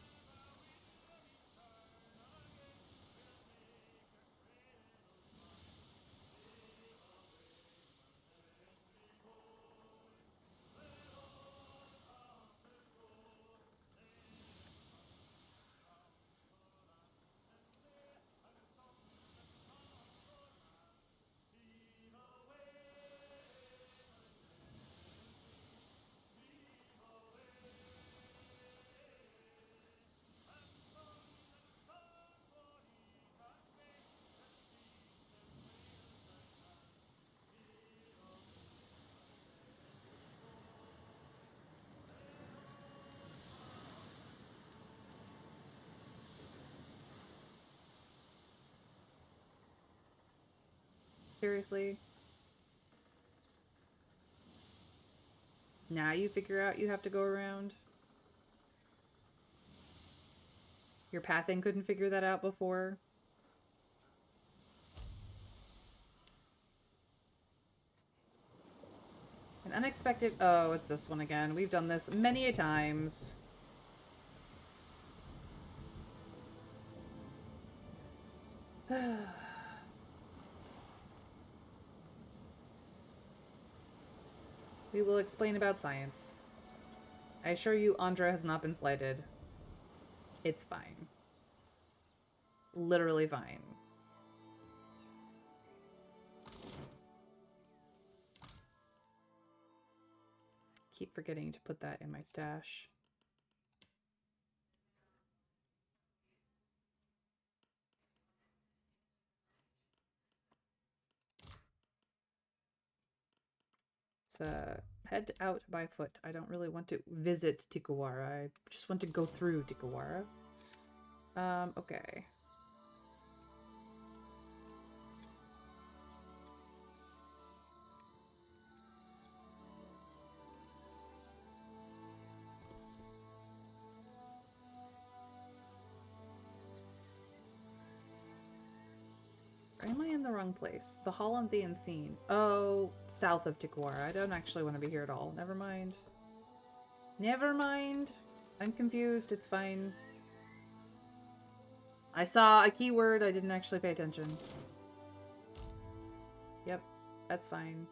Seriously? Now you figure out you have to go around? Your pathing couldn't figure that out before? An unexpected... Oh, it's this one again. We've done this many a times. We will explain about science. I assure you, Andra has not been slighted. It's fine. Literally fine. Keep forgetting to put that in my stash. Let's head out by foot. I don't really want to visit Tikawara. I just want to go through Tikawara. Okay. Or am I in the wrong place? The Hall of the Unseen. Oh, south of Tikawara. I don't actually want to be here at all. Never mind. Never mind. I'm confused. It's fine. I saw a keyword. I didn't actually pay attention. Yep. That's fine.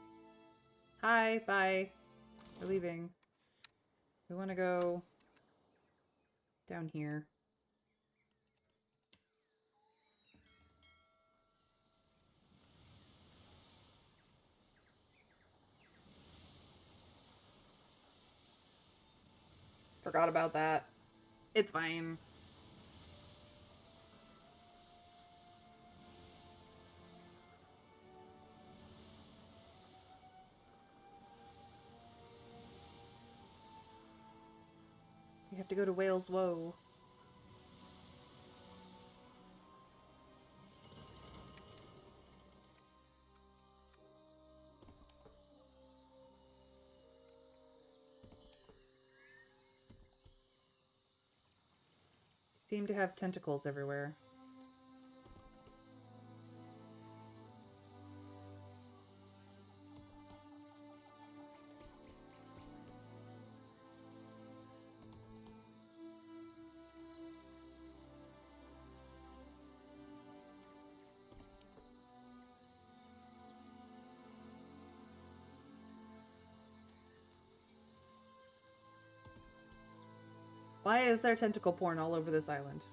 Hi. Bye. We're leaving. We want to go down here. Forgot about that. It's fine. We have to go to Wales Woe. Seem to have tentacles everywhere. Why is there tentacle porn all over this island?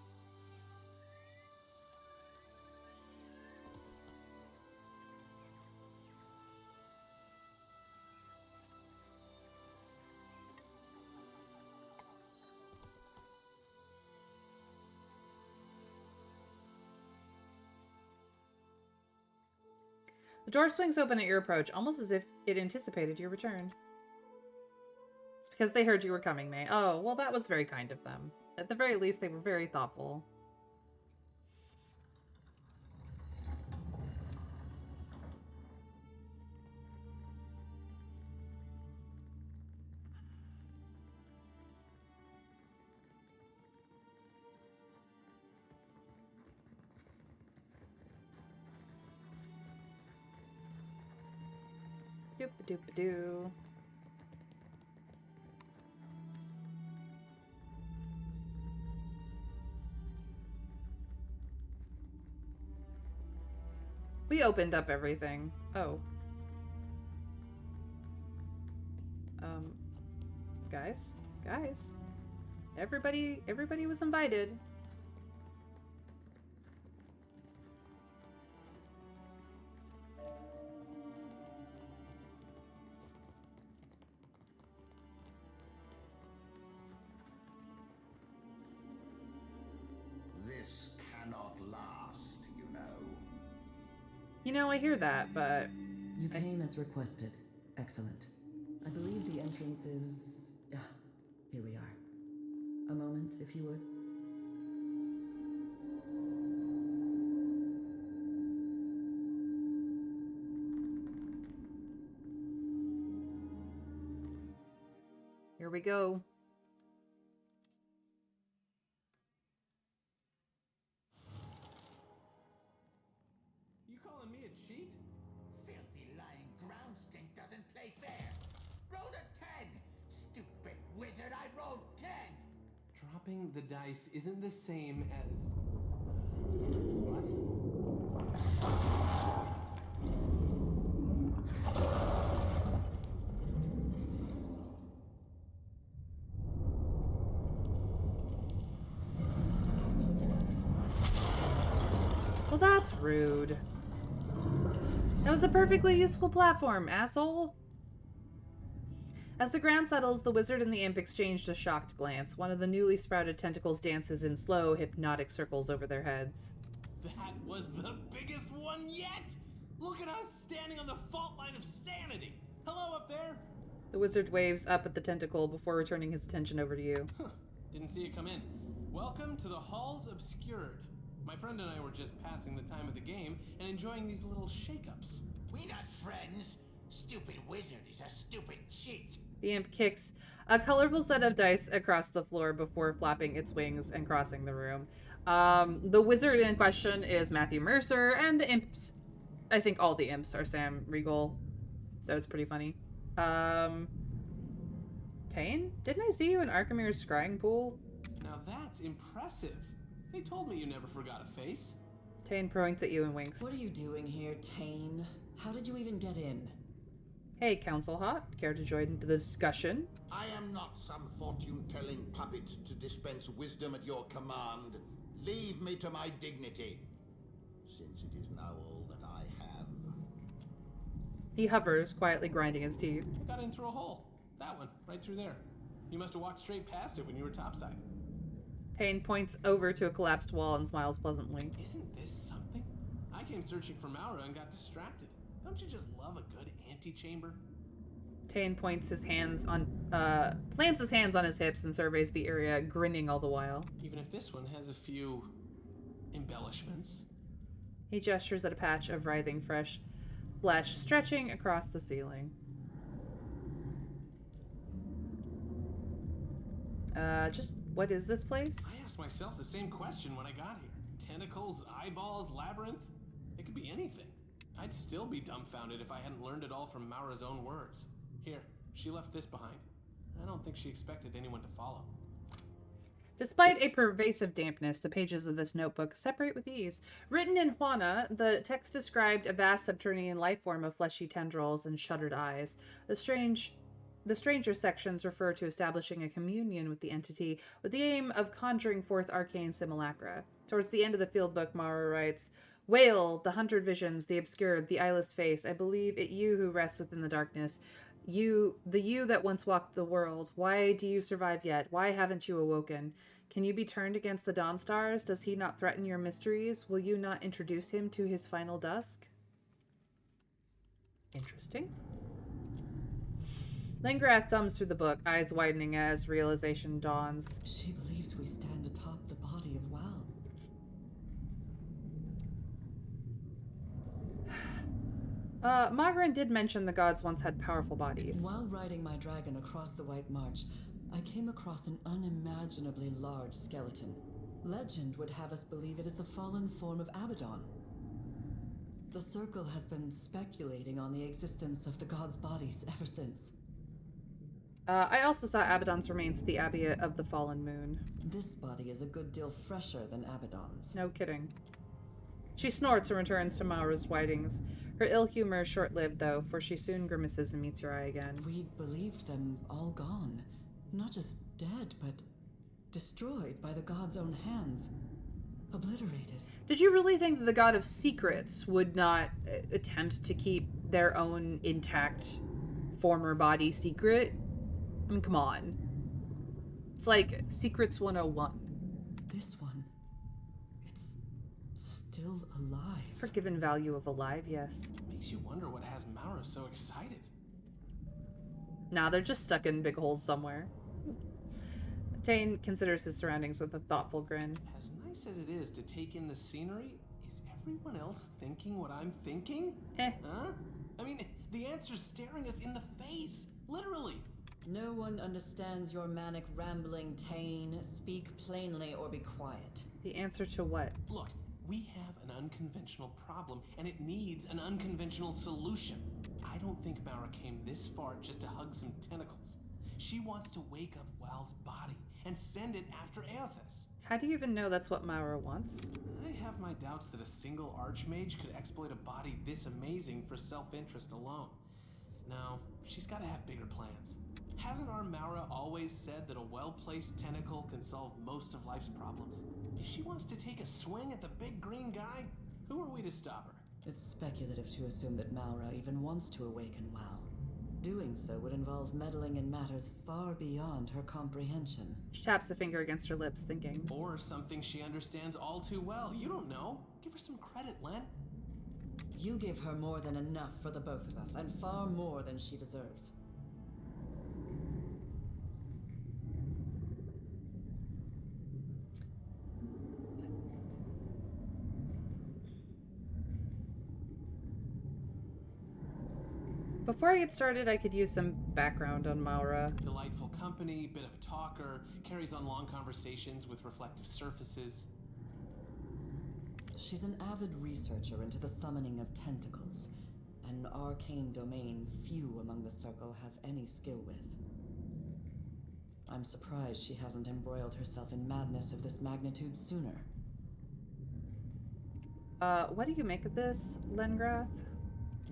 The door swings open at your approach, almost as if it anticipated your return. It's because they heard you were coming, May. Oh, well, that was very kind of them. At the very least, they were very thoughtful. Doop-a-doop-a-doo. We opened up everything. Oh. Guys? Guys? Everybody was invited. This cannot last, you know. You know, I hear that, but... You came as requested. Excellent. I believe the entrance is... Ah, here we are. A moment, if you would. Here we go. me a cheat? Filthy lying ground stink doesn't play fair. Rolled a 10. Stupid wizard, I rolled 10. Dropping the dice isn't the same as... What? Well, that's rude. It was a perfectly useful platform, asshole. As the ground settles, the wizard and the imp exchanged a shocked glance. One of the newly sprouted tentacles dances in slow, hypnotic circles over their heads. That was the biggest one yet! Look at us standing on the fault line of sanity! Hello up there! The wizard waves up at the tentacle before returning his attention over to you. Didn't see you come in. Welcome to the Halls Obscured. My friend and I were just passing the time of the game and enjoying these little shakeups. We not friends. Stupid wizard is a stupid cheat. The imp kicks a colorful set of dice across the floor before flapping its wings and crossing the room. The wizard in question is Matthew Mercer, and the imps, I think all the imps are Sam Riegel, so it's pretty funny. Tane? Didn't I see you in Archimir's scrying pool? Now that's impressive. They told me you never forgot a face. Tane points at you and winks. What are you doing here, Tane? How did you even get in? Hey, Council Hot. Care to join the discussion? I am not some fortune-telling puppet to dispense wisdom at your command. Leave me to my dignity, since it is now all that I have. He hovers, quietly grinding his teeth. I got in through a hole. That one, right through there. You must have walked straight past it when you were topside. Tane points over to a collapsed wall and smiles pleasantly. Isn't this something? I came searching for Maura and got distracted. Don't you just love a good antechamber? Tane plants his hands on his hips and surveys the area, grinning all the while. Even if this one has a few embellishments. He gestures at a patch of writhing fresh flesh stretching across the ceiling. Just what is this place? I asked myself the same question when I got here. Tentacles, eyeballs, labyrinth? It could be anything. I'd still be dumbfounded if I hadn't learned it all from Maura's own words. Here, she left this behind. I don't think she expected anyone to follow. Despite a pervasive dampness, the pages of this notebook separate with ease. Written in Juana, the text described a vast subterranean life form of fleshy tendrils and shuttered eyes. The stranger sections refer to establishing a communion with the entity with the aim of conjuring forth arcane simulacra. Towards the end of the field book, Maura writes, "Wail, the hunted visions, the obscured, the eyeless face. I believe it you who rests within the darkness. You, the you that once walked the world. Why do you survive yet? Why haven't you awoken? Can you be turned against the dawn stars? Does he not threaten your mysteries? Will you not introduce him to his final dusk?" Interesting. Lengrath thumbs through the book, eyes widening as realization dawns. She believes we stand atop the body of Wow. Magrin did mention the gods once had powerful bodies. While riding my dragon across the White March, I came across an unimaginably large skeleton. Legend would have us believe it is the fallen form of Abaddon. The Circle has been speculating on the existence of the gods' bodies ever since. I also saw Abaddon's remains at the Abbey of the Fallen Moon. This body is a good deal fresher than Abaddon's. No kidding. She snorts and returns to Maura's writings. Her ill humor is short-lived, though, for she soon grimaces and meets your eye again. We believed them all gone. Not just dead, but destroyed by the god's own hands. Obliterated. Did you really think that the god of secrets would not attempt to keep their own intact former body secret? I mean, come on. It's like Secrets 101. This one, it's still alive. Forgiven value of alive, yes. Makes you wonder what has Maura so excited. Nah, they're just stuck in big holes somewhere. Tane considers his surroundings with a thoughtful grin. As nice as it is to take in the scenery, is everyone else thinking what I'm thinking? Huh? I mean, the answer's staring us in the face, literally. No one understands your manic rambling, Tane. Speak plainly or be quiet. The answer to what? Look, We have an unconventional problem, and it needs an unconventional solution. I don't think Maura came this far just to hug some tentacles. She wants to wake up Wal's body and send it after Aothas. How do you even know that's what Maura wants? I have my doubts that a single archmage could exploit a body this amazing for self-interest alone. No, she's got to have bigger plans. Hasn't our Maura always said that a well-placed tentacle can solve most of life's problems? If she wants to take a swing at the big green guy, who are we to stop her? It's speculative to assume that Maura even wants to awaken Wal. Doing so would involve meddling in matters far beyond her comprehension. She taps a finger against her lips, thinking. Or something she understands all too well. You don't know. Give her some credit, Len. You give her more than enough for the both of us, and far more than she deserves. Before I get started, I could use some background on Maura. Delightful company, bit of a talker, carries on long conversations with reflective surfaces. She's an avid researcher into the summoning of tentacles, an arcane domain few among the Circle have any skill with. I'm surprised she hasn't embroiled herself in madness of this magnitude sooner. What do you make of this, Lengrath?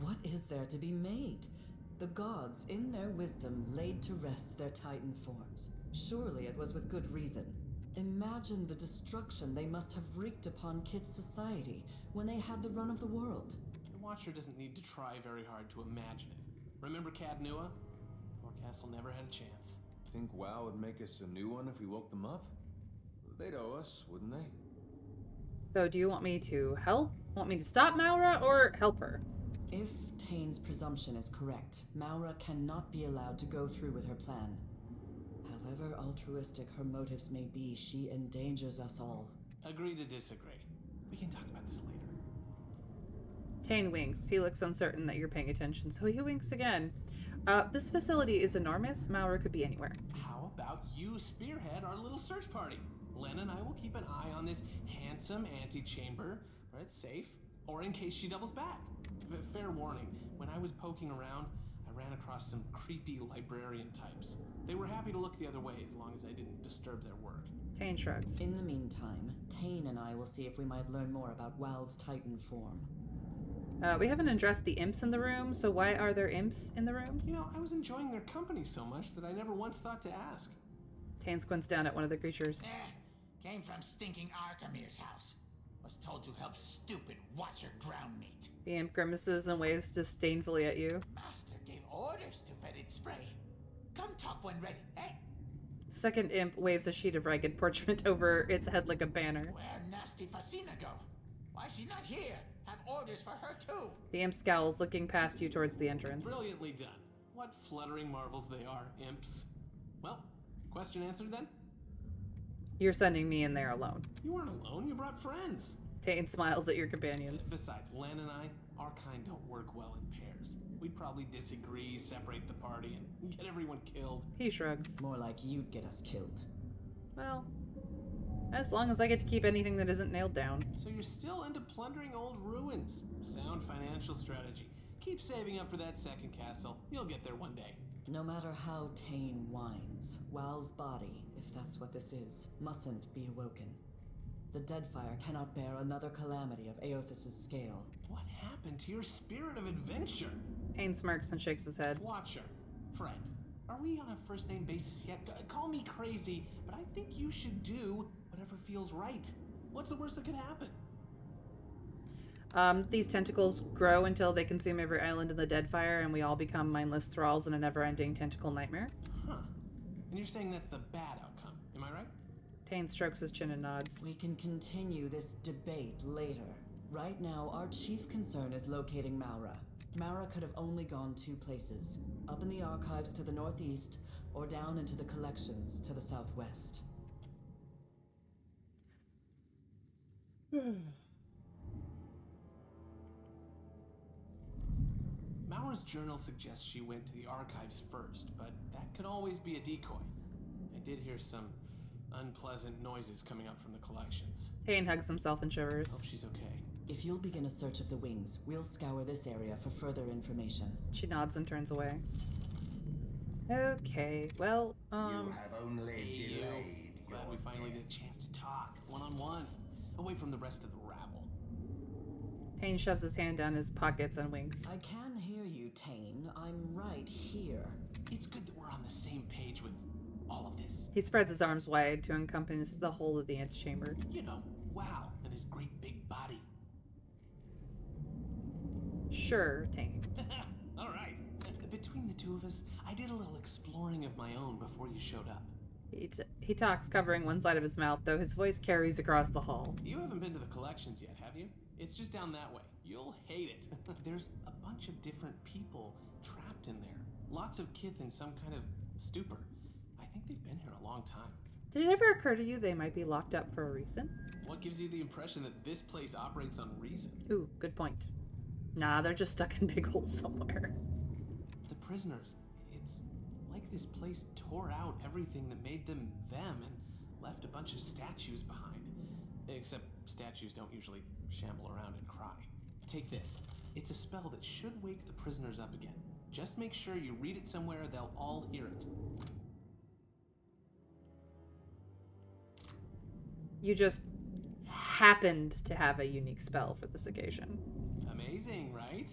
What is there to be made? The gods, in their wisdom, laid to rest their Titan forms. Surely it was with good reason. Imagine the destruction they must have wreaked upon Kit's society when they had the run of the world. The Watcher doesn't need to try very hard to imagine it. Remember Cadnua? Castle never had a chance. Think WoW would make us a new one if we woke them up? They'd owe us, wouldn't they? So do you want me to help? Want me to stop Maura or help her? If Tane's presumption is correct, Maura cannot be allowed to go through with her plan. However altruistic her motives may be, she endangers us all. Agree to disagree. We can talk about this later. Tane winks. He looks uncertain that you're paying attention, so he winks again. This facility is enormous. Maura could be anywhere. How about you spearhead our little search party? Len and I will keep an eye on this handsome antechamber where it's safe, or in case she doubles back. Fair warning, when I was poking around, I ran across some creepy librarian types. They were happy to look the other way as long as I didn't disturb their work. Tane shrugs. In the meantime, Tane and I will see if we might learn more about Wal's Titan form. We haven't addressed the imps in the room, so why are there imps in the room? You know, I was enjoying their company so much that I never once thought to ask. Tane squints down at one of the creatures. Came from stinking Arkamir's house. Was told to help stupid Watcher ground meat. The imp grimaces and waves disdainfully at you. Master gave orders to fed it spray. Come talk when ready, eh? The second imp waves a sheet of ragged parchment over its head like a banner. Where nasty Fasina go? Why is she not here? Have orders for her too. The imp scowls, looking past you towards the entrance. Brilliantly done. What fluttering marvels they are, imps. Well, question answered then? You're sending me in there alone. You weren't alone, you brought friends. Tane smiles at your companions. Besides, Len and I, our kind don't work well in pairs. We'd probably disagree, separate the party, and get everyone killed. He shrugs. More like you'd get us killed. Well, as long as I get to keep anything that isn't nailed down. So you're still into plundering old ruins. Sound financial strategy. Keep saving up for that second castle. You'll get there one day. No matter how Tane whines, Wal's body, if that's what this is, mustn't be awoken. The Deadfire cannot bear another calamity of Aothas' scale. What happened to your spirit of adventure? Tane smirks and shakes his head. Watcher, friend, are we on a first-name basis yet? Call me crazy, but I think you should do whatever feels right. What's the worst that could happen? These tentacles grow until they consume every island in the Deadfire, and we all become mindless thralls in a never-ending tentacle nightmare. Huh. And you're saying that's the bad outcome, am I right? Tane strokes his chin and nods. We can continue this debate later. Right now, our chief concern is locating Maura. Maura could have only gone two places. Up in the archives to the northeast, or down into the collections to the southwest. Maura's journal suggests she went to the archives first, but that could always be a decoy. I did hear some unpleasant noises coming up from the collections. Tane hugs himself and shivers. Hope she's okay. If you'll begin a search of the wings, we'll scour this area for further information. She nods and turns away. Okay, well, You have only delayed. Glad we finally get a chance to talk, one-on-one, away from the rest of the rabble. Tane shoves his hand down his pockets and winks. I can hear you, Tane. I'm right here. It's good that we're on the same page with all of this. He spreads his arms wide to encompass the whole of the antechamber. You know, wow, and his great big body. Sure, Tane. All right. Between the two of us, I did a little exploring of my own before you showed up. He talks, covering one side of his mouth, though his voice carries across the hall. You haven't been to the collections yet, have you? It's just down that way. You'll hate it. There's a bunch of different people trapped in there. Lots of kith in some kind of stupor. I think they've been here a long time. Did it ever occur to you they might be locked up for a reason? What gives you the impression that this place operates on reason? Ooh, good point. Nah, they're just stuck in big holes somewhere. The prisoners. It's like this place tore out everything that made them them and left a bunch of statues behind. Except statues don't usually shamble around and cry. Take this. It's a spell that should wake the prisoners up again. Just make sure you read it somewhere they'll all hear it. You just happened to have a unique spell for this occasion. Amazing, right?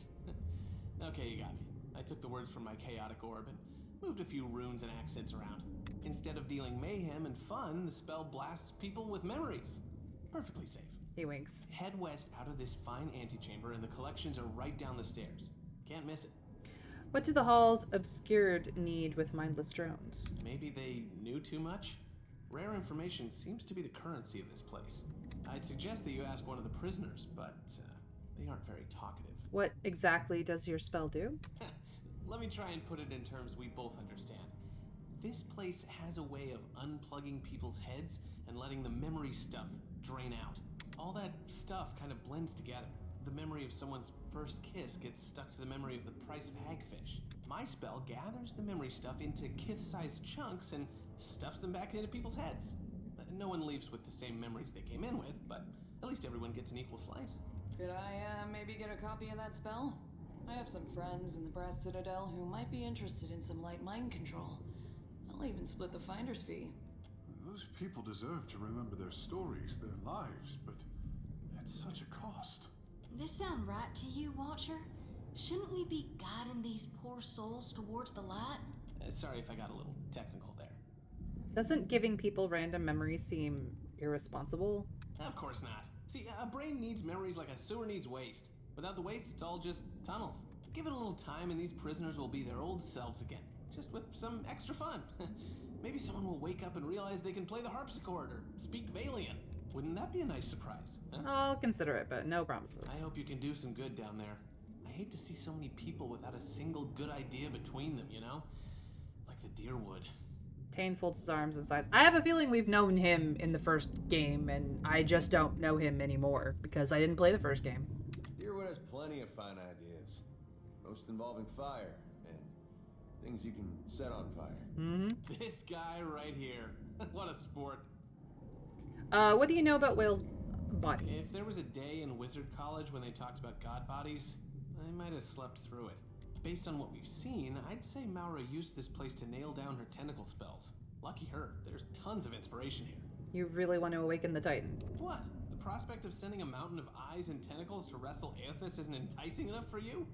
Okay, you got me. I took the words from my chaotic orb and moved a few runes and accents around. Instead of dealing mayhem and fun, the spell blasts people with memories. Perfectly safe. He winks. Head west out of this fine antechamber and the collections are right down the stairs. Can't miss it. What do the halls obscured need with mindless drones? Maybe they knew too much? Rare information seems to be the currency of this place. I'd suggest that you ask one of the prisoners, but they aren't very talkative. What exactly does your spell do? Let me try and put it in terms we both understand. This place has a way of unplugging people's heads and letting the memory stuff drain out. All that stuff kind of blends together. The memory of someone's first kiss gets stuck to the memory of the price of hagfish. My spell gathers the memory stuff into kith-sized chunks and stuffs them back into people's heads. No one leaves with the same memories they came in with, but at least everyone gets an equal slice. Could I maybe get a copy of that spell? I have some friends in the Brass Citadel who might be interested in some light mind control. I'll even split the finder's fee. Those people deserve to remember their stories, their lives, but at such a cost. This sound right to you, Watcher? Shouldn't we be guiding these poor souls towards the light? Sorry if I got a little technical there. Doesn't giving people random memories seem irresponsible? Of course not. See, a brain needs memories like a sewer needs waste. Without the waste, it's all just tunnels. Give it a little time and these prisoners will be their old selves again, just with some extra fun. Maybe someone will wake up and realize they can play the harpsichord or speak Valian. Wouldn't that be a nice surprise? Huh? I'll consider it, but no promises. I hope you can do some good down there. I hate to see so many people without a single good idea between them, you know? Like the deer would. Tane folds his arms and sighs. I have a feeling we've known him in the first game, and I just don't know him anymore, because I didn't play the first game. Deerwood has plenty of fine ideas. Most involving fire, and things you can set on fire. Mm-hmm. This guy right here. What a sport. What do you know about Whale's body? If there was a day in Wizard College when they talked about god bodies, I might have slept through it. Based on what we've seen, I'd say Maura used this place to nail down her tentacle spells. Lucky her, there's tons of inspiration here. You really want to awaken the Titan? What? The prospect of sending a mountain of eyes and tentacles to wrestle Aethys isn't enticing enough for you?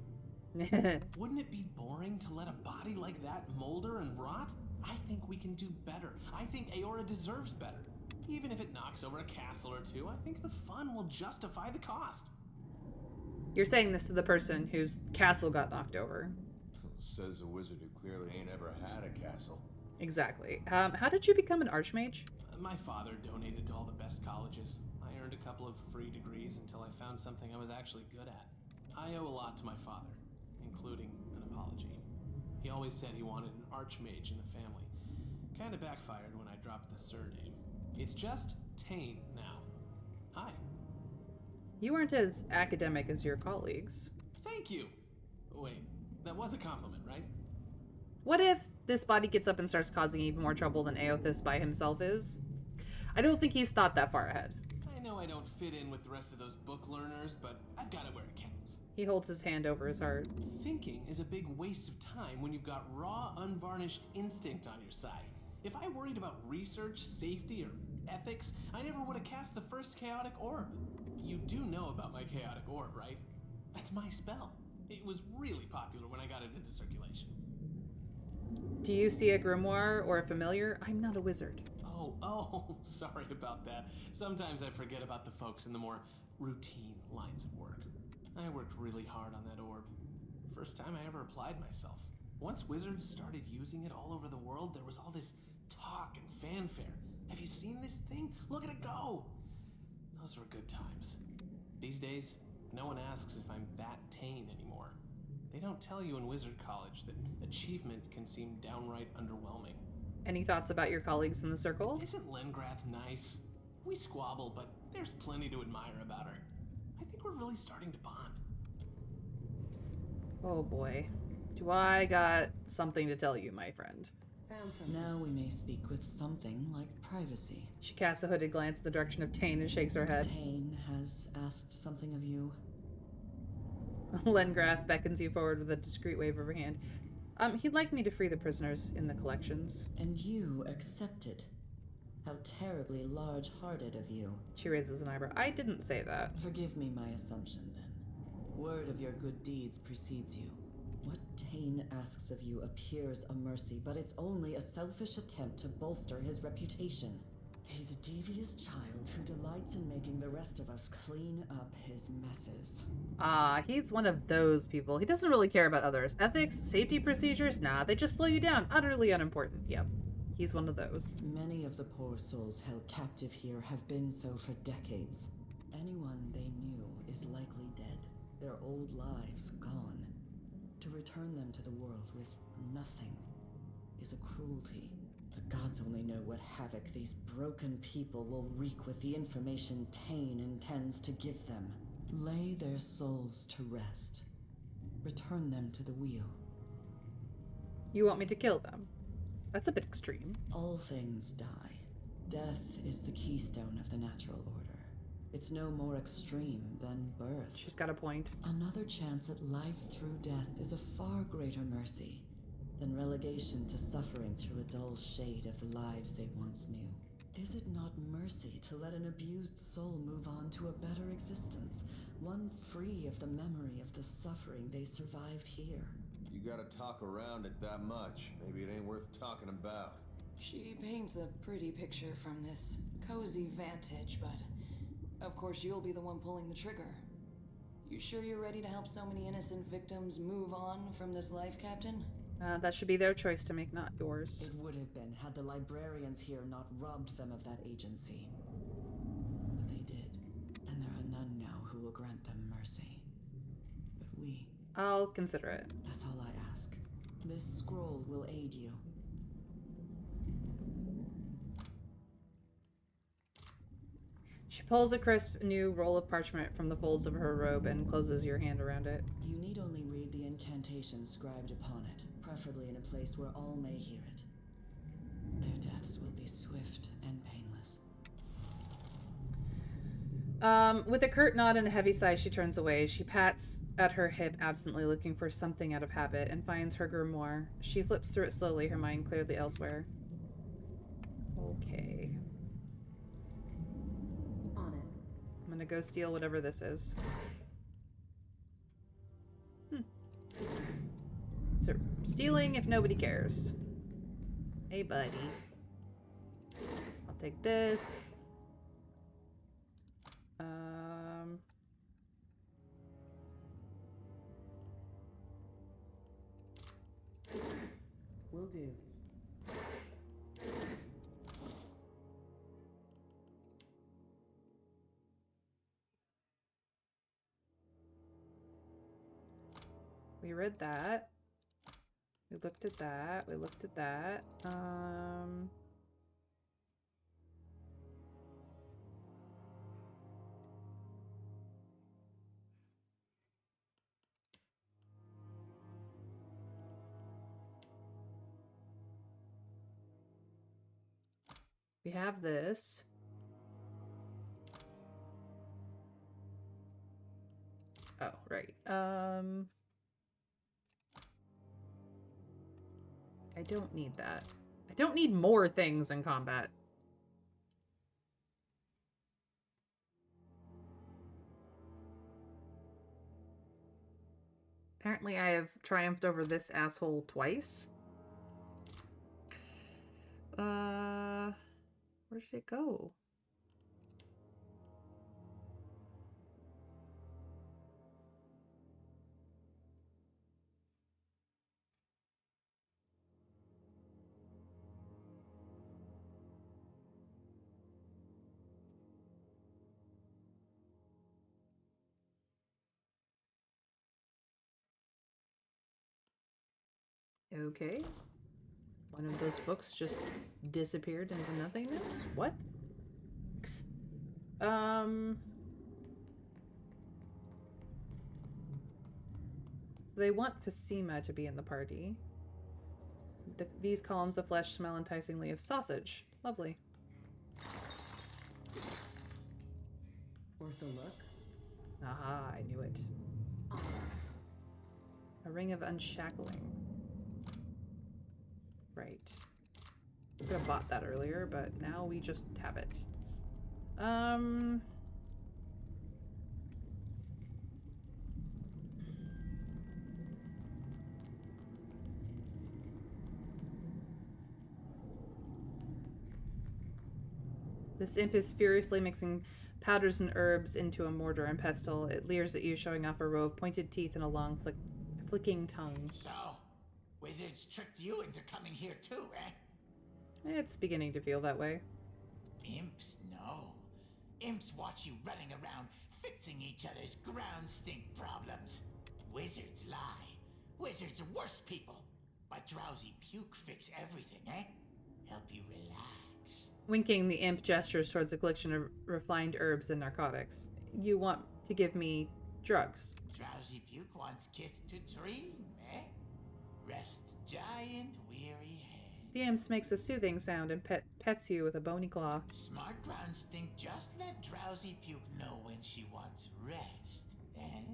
Wouldn't it be boring to let a body like that molder and rot? I think we can do better. I think Aora deserves better. Even if it knocks over a castle or two, I think the fun will justify the cost. You're saying this to the person whose castle got knocked over. Says a wizard who clearly ain't ever had a castle. Exactly. How did you become an archmage? My father donated to all the best colleges. I earned a couple of free degrees until I found something I was actually good at. I owe a lot to my father, including an apology. He always said he wanted an archmage in the family. Kinda backfired when I dropped the surname. It's just Tane now. Hi. You weren't as academic as your colleagues. Thank you. Wait, that was a compliment, right? What if this body gets up and starts causing even more trouble than Aethys by himself is? I don't think he's thought that far ahead. I know I don't fit in with the rest of those book learners, but I've got it where it counts. He holds his hand over his heart. Thinking is a big waste of time when you've got raw, unvarnished instinct on your side. If I worried about research, safety, or ethics, I never would have cast the first chaotic orb. You do know about my chaotic orb, right? That's my spell. It was really popular when I got it into circulation. Do you see a grimoire or a familiar? I'm not a wizard. Oh, sorry about that. Sometimes I forget about the folks in the more routine lines of work. I worked really hard on that orb. First time I ever applied myself. Once wizards started using it all over the world, there was all this talk and fanfare. Have you seen this thing? Look at it go! Those were good times. These days, no one asks if I'm that tame anymore. They don't tell you in Wizard College that achievement can seem downright underwhelming. Any thoughts about your colleagues in the circle? Isn't Lengrath nice? We squabble, but there's plenty to admire about her. I think we're really starting to bond. Oh boy. Do I got something to tell you, my friend? Now we may speak with something like privacy. She casts a hooded glance in the direction of Tane and shakes her head. Tane has asked something of you. Lengrath beckons you forward with a discreet wave of her hand. He'd like me to free the prisoners in the collections. And you accepted. How terribly large-hearted of you. She raises an eyebrow. I didn't say that. Forgive me my assumption, then. Word of your good deeds precedes you. What Tane asks of you appears a mercy, but it's only a selfish attempt to bolster his reputation. He's a devious child who delights in making the rest of us clean up his messes. He's one of those people. He doesn't really care about others. Ethics, safety procedures, nah, they just slow you down. Utterly unimportant. Yep. He's one of those. Many of the poor souls held captive here have been so for decades. Anyone they knew is likely dead, their old lives gone. To return them to the world with nothing is a cruelty. The gods only know what havoc these broken people will wreak with the information Tane intends to give them. Lay their souls to rest. Return them to the wheel. You want me to kill them? That's a bit extreme. All things die. Death is the keystone of the natural order. It's no more extreme than birth. She's got a point. Another chance at life through death is a far greater mercy than relegation to suffering through a dull shade of the lives they once knew. Is it not mercy to let an abused soul move on to a better existence, one free of the memory of the suffering they survived here? You gotta talk around it that much. Maybe it ain't worth talking about. She paints a pretty picture from this cozy vantage, but of course you'll be the one pulling the trigger. You sure you're ready to help so many innocent victims move on from this life, Captain? That should be their choice to make, not yours. It would have been had the librarians here not robbed them of that agency. But they did, and there are none now who will grant them mercy. But we... I'll consider it. That's all I ask. This scroll will aid you. She pulls a crisp new roll of parchment from the folds of her robe and closes your hand around it. You need only read the incantation inscribed upon it, preferably in a place where all may hear it. Their deaths will be swift and painless. With a curt nod and a heavy sigh, she turns away. She pats at her hip absently, looking for something out of habit, and finds her grimoire. She flips through it slowly, her mind clearly elsewhere. Okay. On it. I'm gonna go steal whatever this is. So, stealing if nobody cares. Hey, buddy. I'll take this. Will do. We read that. We looked at that. We looked at that. We have this. Oh, right. I don't need that. I don't need more things in combat. Apparently I have triumphed over this asshole twice. Where did it go? Okay. One of those books just disappeared into nothingness? What? They want Pasima to be in the party. These columns of flesh smell enticingly of sausage. Lovely. Worth a look? Aha, I knew it. A ring of unshackling. Right. We could have bought that earlier, but now we just have it. This imp is furiously mixing powders and herbs into a mortar and pestle. It leers at you, showing off a row of pointed teeth and a long flicking tongue. So, wizards tricked you into coming here too, eh? It's beginning to feel that way. Imps, no. Imps watch you running around fixing each other's ground stink problems. Wizards lie. Wizards are worse people. But drowsy puke fix everything, eh? Help you relax. Winking, the imp gestures towards a collection of refined herbs and narcotics. You want to give me drugs. Drowsy puke wants kith to dream, eh? Rest giant weary head. The imp makes a soothing sound and pets you with a bony claw. Smart ground stink just let drowsy puke know when she wants rest, eh?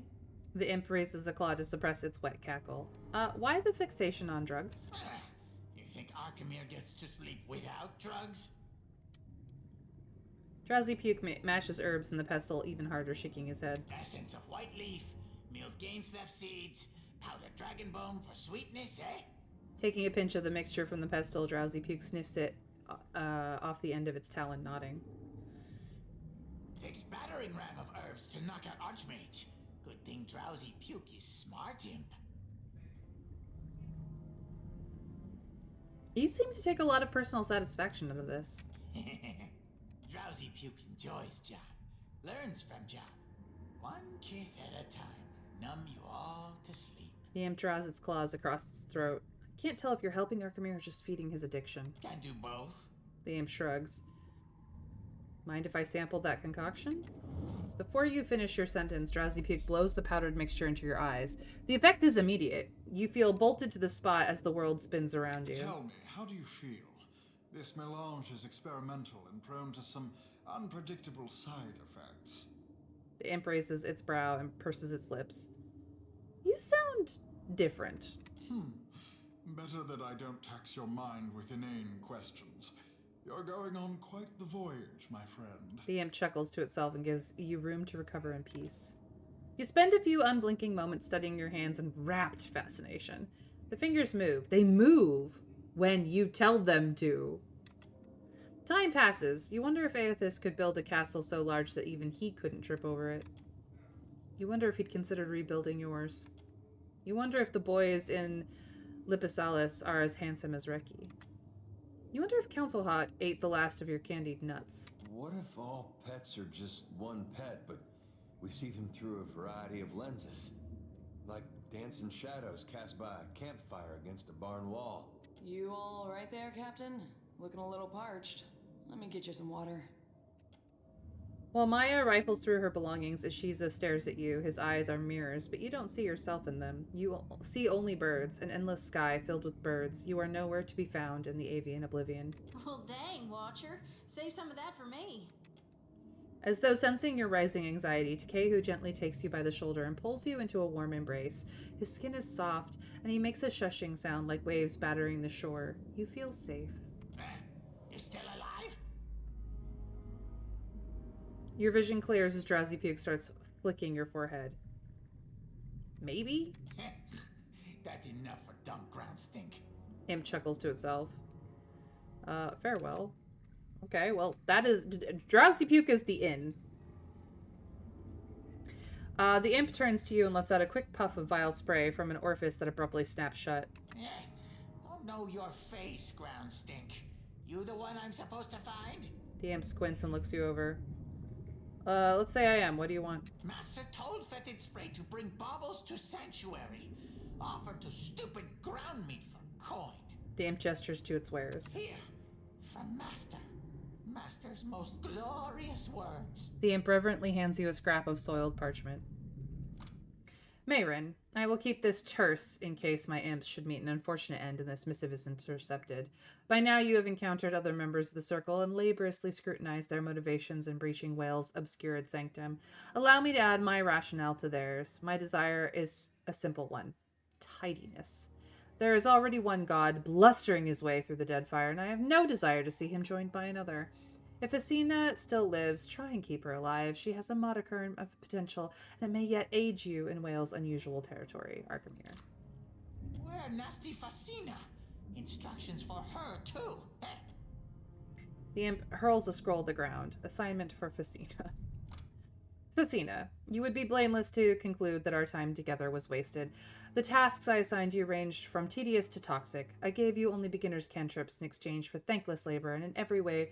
The imp raises a claw to suppress its wet cackle. Why the fixation on drugs? You think Archimere gets to sleep without drugs? Drowsy puke mashes herbs in the pestle even harder, shaking his head. Essence of white leaf, milled Gainsleaf seeds, powdered dragon bone for sweetness, eh? Taking a pinch of the mixture from the pestle, Drowsy puke sniffs it off the end of its talon, nodding. Takes battering ram of herbs to knock out Archmage. Good thing Drowsy puke is smart, imp. You seem to take a lot of personal satisfaction out of this. Drowsy puke enjoys John, learns from John. One kith at a time, numb you all to sleep. The imp draws its claws across its throat. Can't tell if you're helping Archimere or just feeding his addiction. Can do both. The imp shrugs. Mind if I sample that concoction? Before you finish your sentence, Drowsy puke blows the powdered mixture into your eyes. The effect is immediate. You feel bolted to the spot as the world spins around you. Tell me, how do you feel? This melange is experimental and prone to some unpredictable side effects. The imp raises its brow and purses its lips. You sound different. Better that I don't tax your mind with inane questions. You're going on quite the voyage, my friend. The imp chuckles to itself and gives you room to recover in peace. You spend a few unblinking moments studying your hands in rapt fascination. The fingers move. They move when you tell them to. Time passes. You wonder if Aethys could build a castle so large that even he couldn't trip over it. You wonder if he'd considered rebuilding yours. You wonder if the boys in Lipisalis are as handsome as Reki. You wonder if Council Hot ate the last of your candied nuts. What if all pets are just one pet, but we see them through a variety of lenses? Like dancing shadows cast by a campfire against a barn wall. You all right there, Captain? Looking a little parched. Let me get you some water. While Maya rifles through her belongings, Ashiza stares at you. His eyes are mirrors, but you don't see yourself in them. You see only birds, an endless sky filled with birds. You are nowhere to be found in the avian oblivion. Well, dang, Watcher. Save some of that for me. As though sensing your rising anxiety, Takehu gently takes you by the shoulder and pulls you into a warm embrace. His skin is soft, and he makes a shushing sound like waves battering the shore. You feel safe. You're still alive? Your vision clears as drowsy puke starts flicking your forehead. Maybe? That's enough for dumb ground stink. Imp chuckles to itself. Farewell. Okay, well, that is... Drowsy puke is the inn. The imp turns to you and lets out a quick puff of vile spray from an orifice that abruptly snaps shut. Don't know your face, ground stink. You the one I'm supposed to find? The imp squints and looks you over. Let's say I am. What do you want? Master told Fetid Spray to bring baubles to Sanctuary. Offered to stupid ground meat for coin. The imp gestures to its wares. Here, from Master. Master's most glorious words. The imp reverently hands you a scrap of soiled parchment. Mayrin, I will keep this terse in case my imps should meet an unfortunate end and this missive is intercepted. By now you have encountered other members of the Circle and laboriously scrutinized their motivations in breaching Whale's obscured sanctum. Allow me to add my rationale to theirs. My desire is a simple one. Tidiness. There is already one god blustering his way through the Deadfire, and I have no desire to see him joined by another. If Asina still lives, try and keep her alive. She has a modicum of potential, and it may yet aid you in Whale's unusual territory. Arkamir. Where nasty Fasina? Instructions for her, too. The imp hurls a scroll to the ground. Assignment for Fasina. Fasina, you would be blameless to conclude that our time together was wasted. The tasks I assigned you ranged from tedious to toxic. I gave you only beginner's cantrips in exchange for thankless labor, and in every way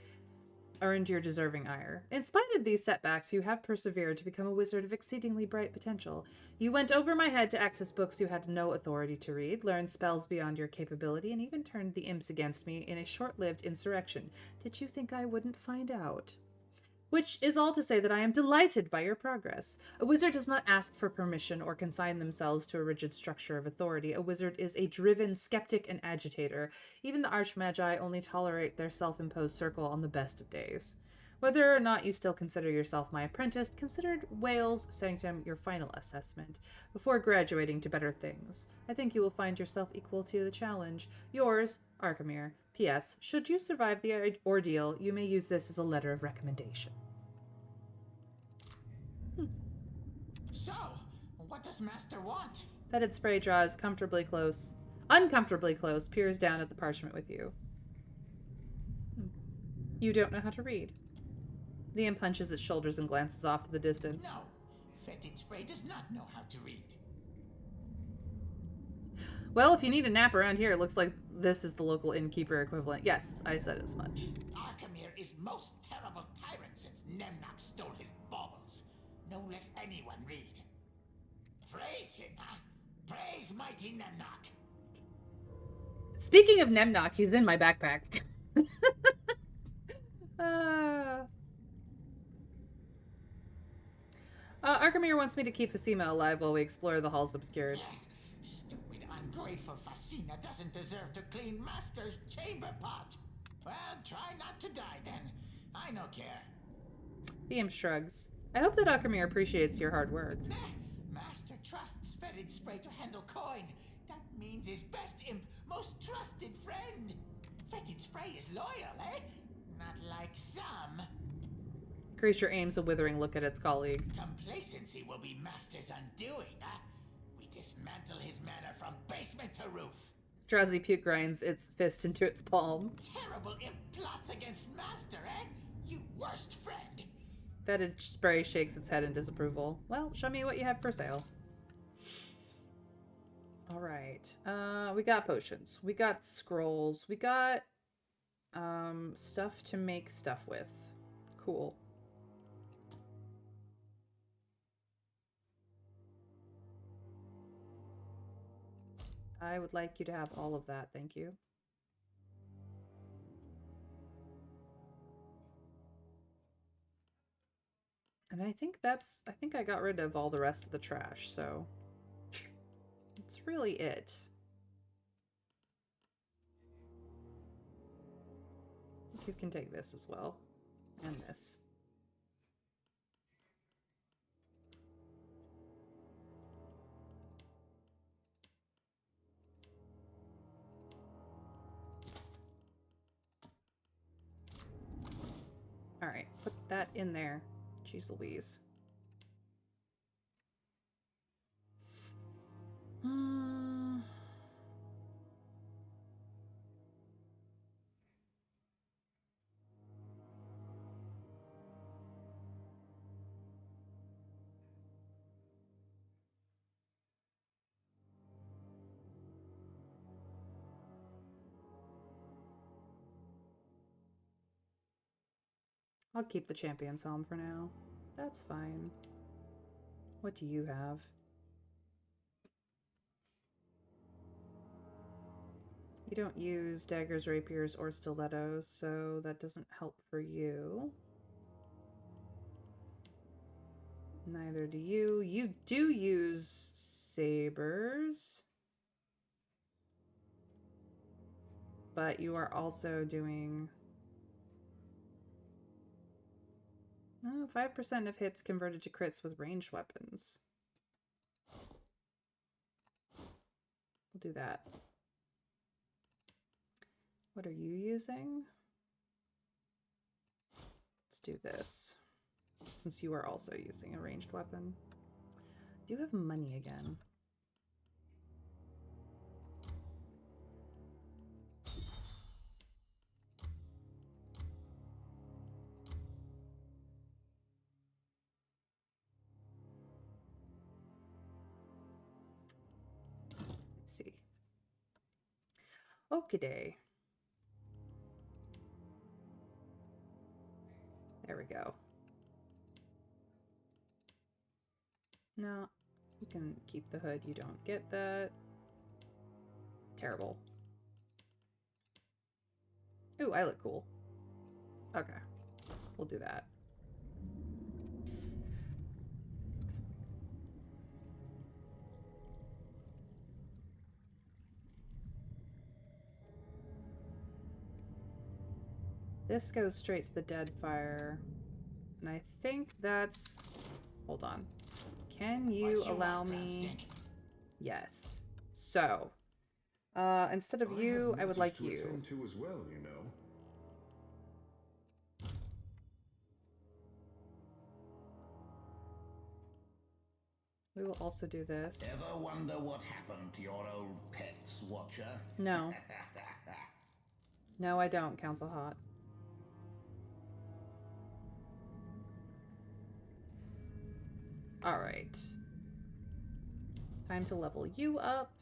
earned your deserving ire. In spite of these setbacks, you have persevered to become a wizard of exceedingly bright potential. You went over my head to access books you had no authority to read, learned spells beyond your capability, and even turned the imps against me in a short-lived insurrection. Did you think I wouldn't find out? Which is all to say that I am delighted by your progress. A wizard does not ask for permission or consign themselves to a rigid structure of authority. A wizard is a driven skeptic and agitator. Even the archmagi only tolerate their self-imposed circle on the best of days. Whether or not you still consider yourself my apprentice, consider Whale's sanctum your final assessment before graduating to better things. I think you will find yourself equal to the challenge. Yours, Arkamir. P.S. Should you survive the ordeal, you may use this as a letter of recommendation. So, what does Master want? Fetid Spray draws uncomfortably close, peers down at the parchment with you. You don't know how to read. The imp punches its shoulders and glances off to the distance. No, Fetid Spray does not know how to read. Well, if you need a nap around here, it looks like this is the local innkeeper equivalent. Yes, I said as much. Arkamir is most terrible tyrant since Nemnock stole his baubles. No let anyone read. Praise him, huh? Praise mighty Nemnock. Speaking of Nemnock, he's in my backpack. Arkamir wants me to keep Fasima alive while we explore the halls obscured. Stupid, ungrateful Fasina doesn't deserve to clean Master's chamber pot. Well, try not to die then. I no care. The imp shrugs. I hope that Arkamir appreciates your hard work. Master trusts Fetid Spray to handle coin. That means his best imp, most trusted friend. Fetid Spray is loyal, eh? Not like some. Creature aims a withering look at its colleague. Complacency will be Master's undoing, huh? We dismantle his manor from basement to roof. Drowsy Puke grinds its fist into its palm. Terrible imp plots against Master, eh? You worst friend. Fetid Spray shakes its head in disapproval. Well, show me what you have for sale. Alright. We got potions. We got scrolls. We got stuff to make stuff with. Cool. I would like you to have all of that, thank you. And I think I got rid of all the rest of the trash, so that's really it. You can take this as well, and this. Alright, put that in there. Jeez Louise. I'll keep the champion's helm for now. That's fine. What do you have? You don't use daggers, rapiers, or stilettos, so that doesn't help for you. Neither do you. You do use sabers. But you are also doing... 5% of hits converted to crits with ranged weapons. We'll do that. What are you using? Let's do this. Since you are also using a ranged weapon. I do have money again. See. Okie-day. There we go. No, you can keep the hood. You don't get that. Terrible. Ooh, I look cool. Okay. We'll do that. This goes straight to the Deadfire. And I think that's... Hold on. Can you allow me... Yes. So, instead of you, I would like you. Attend to as well, you know. We will also do this. Ever wonder what happened to your old pets, Watcher? No. No, I don't, Council Hot. Alright. Time to level you up.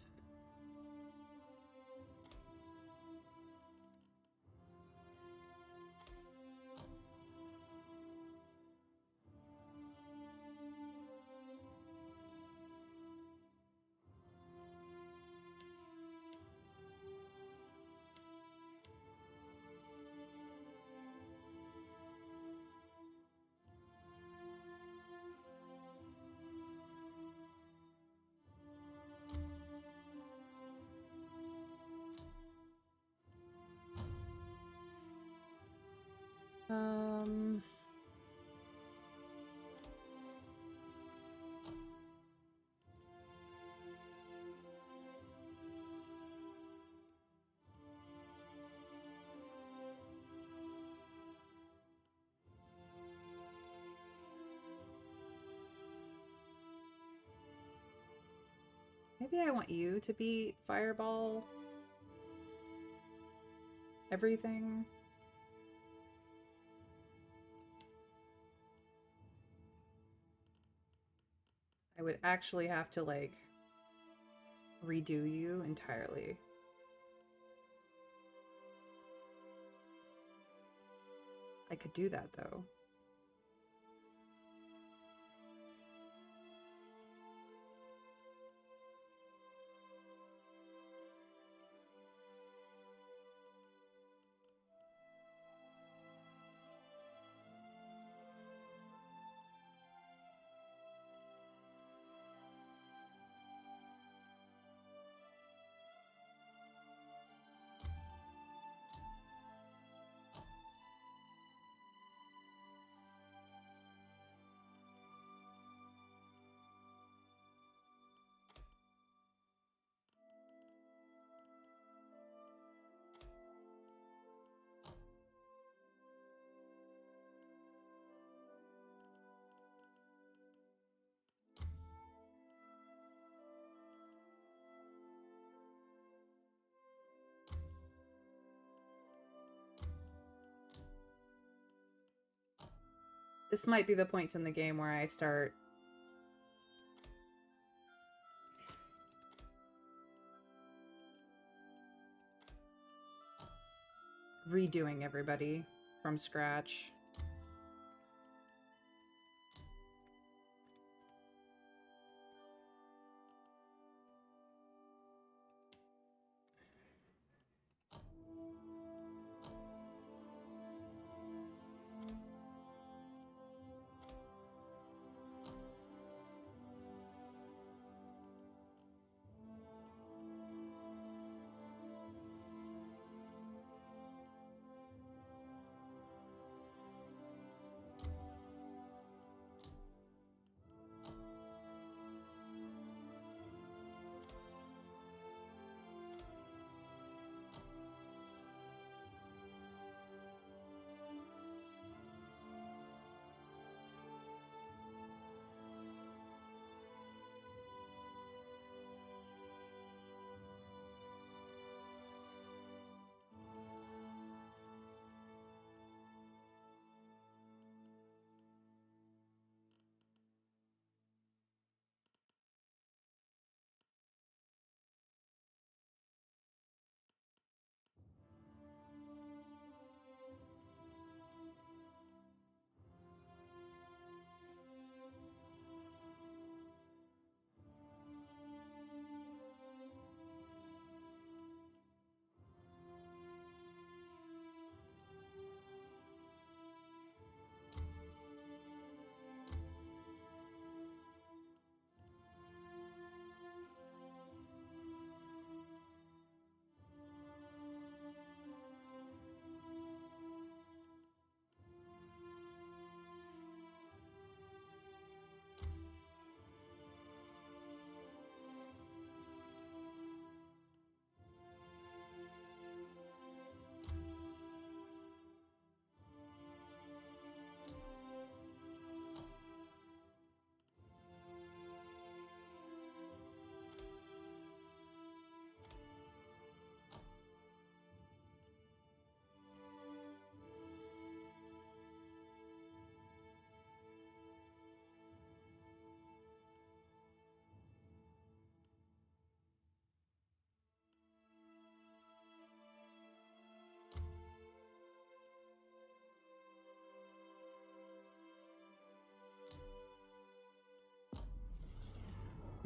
Maybe I want you to be Fireball. Everything. I would actually have to, like, redo you entirely. I could do that, though. This might be the point in the game where I start redoing everybody from scratch.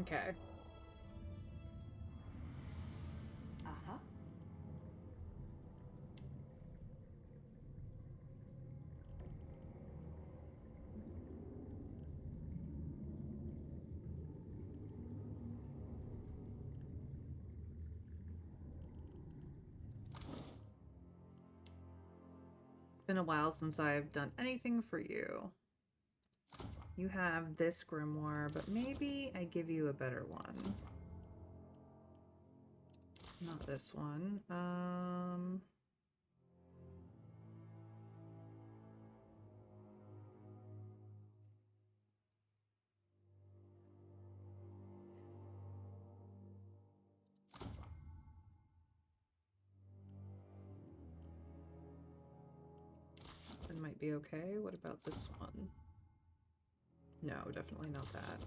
Okay. Uh-huh. It's been a while since I've done anything for you. You have this grimoire, but maybe I give you a better one. Not this one. That might be okay. What about this one? No, definitely not that.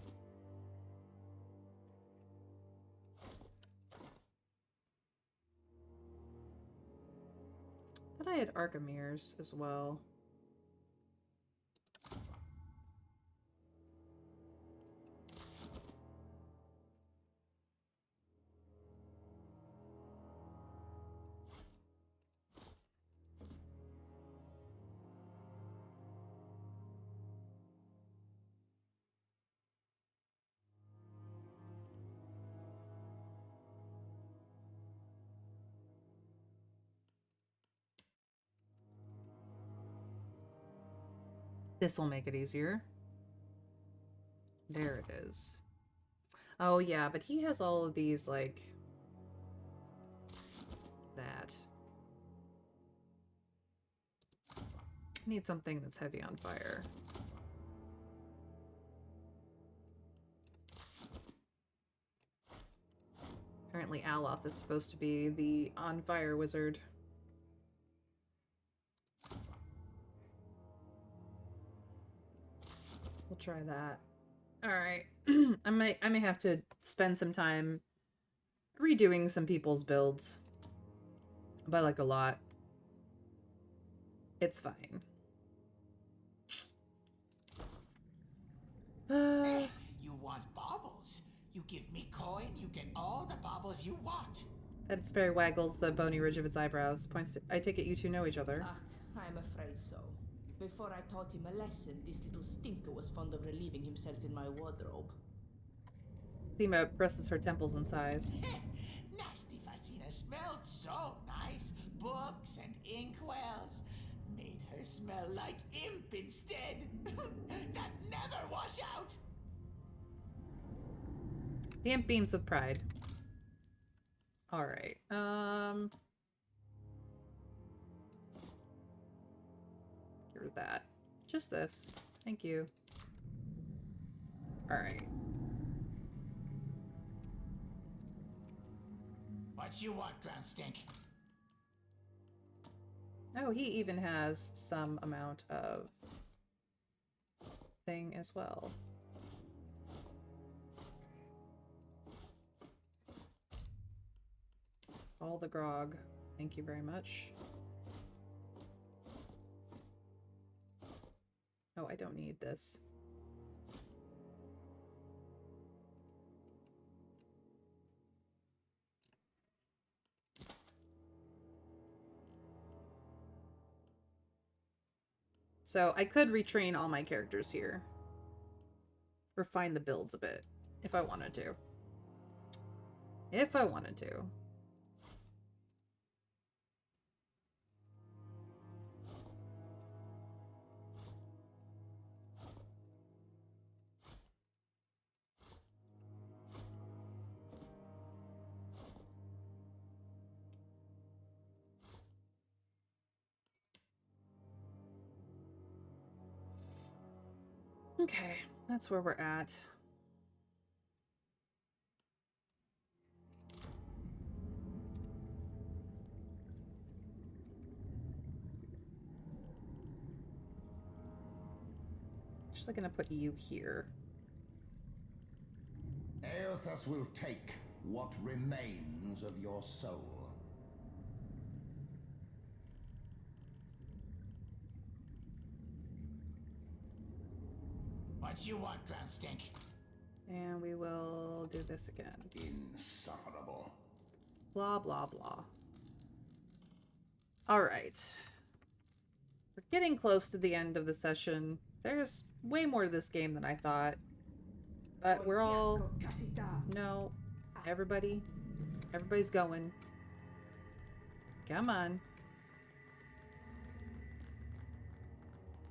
I thought I had Archimeres as well. This will make it easier. There it is. Oh yeah, but he has all of these, like, that. Need something that's heavy on fire. Apparently Aloth is supposed to be the on-fire wizard. try that. Alright. I may have to spend some time redoing some people's builds. By like a lot. It's fine. You want baubles? You give me coin, you get all the baubles you want. That Sperry waggles the bony ridge of its eyebrows. Points to, I take it you two know each other. I'm afraid so. Before I taught him a lesson, this little stinker was fond of relieving himself in my wardrobe. Thema presses her temples and sighs. Nasty Fascina smelled so nice. Books and inkwells. Made her smell like imp instead. That never wash out. The imp beams with pride. Alright, get rid of that. Just this. Thank you. Alright. What you want, ground stink? Oh, he even has some amount of thing as well. All the grog. Thank you very much. Oh, I don't need this. So I could retrain all my characters here. Refine the builds a bit, if I wanted to. If I wanted to. Okay, that's where we're at. Actually gonna put you here. Eothas will take what remains of your soul. What you want, ground stink? And we will do this again. Insufferable. Blah, blah, blah. Alright. We're getting close to the end of the session. There's way more to this game than I thought. But we're all... No. Everybody's going. Come on.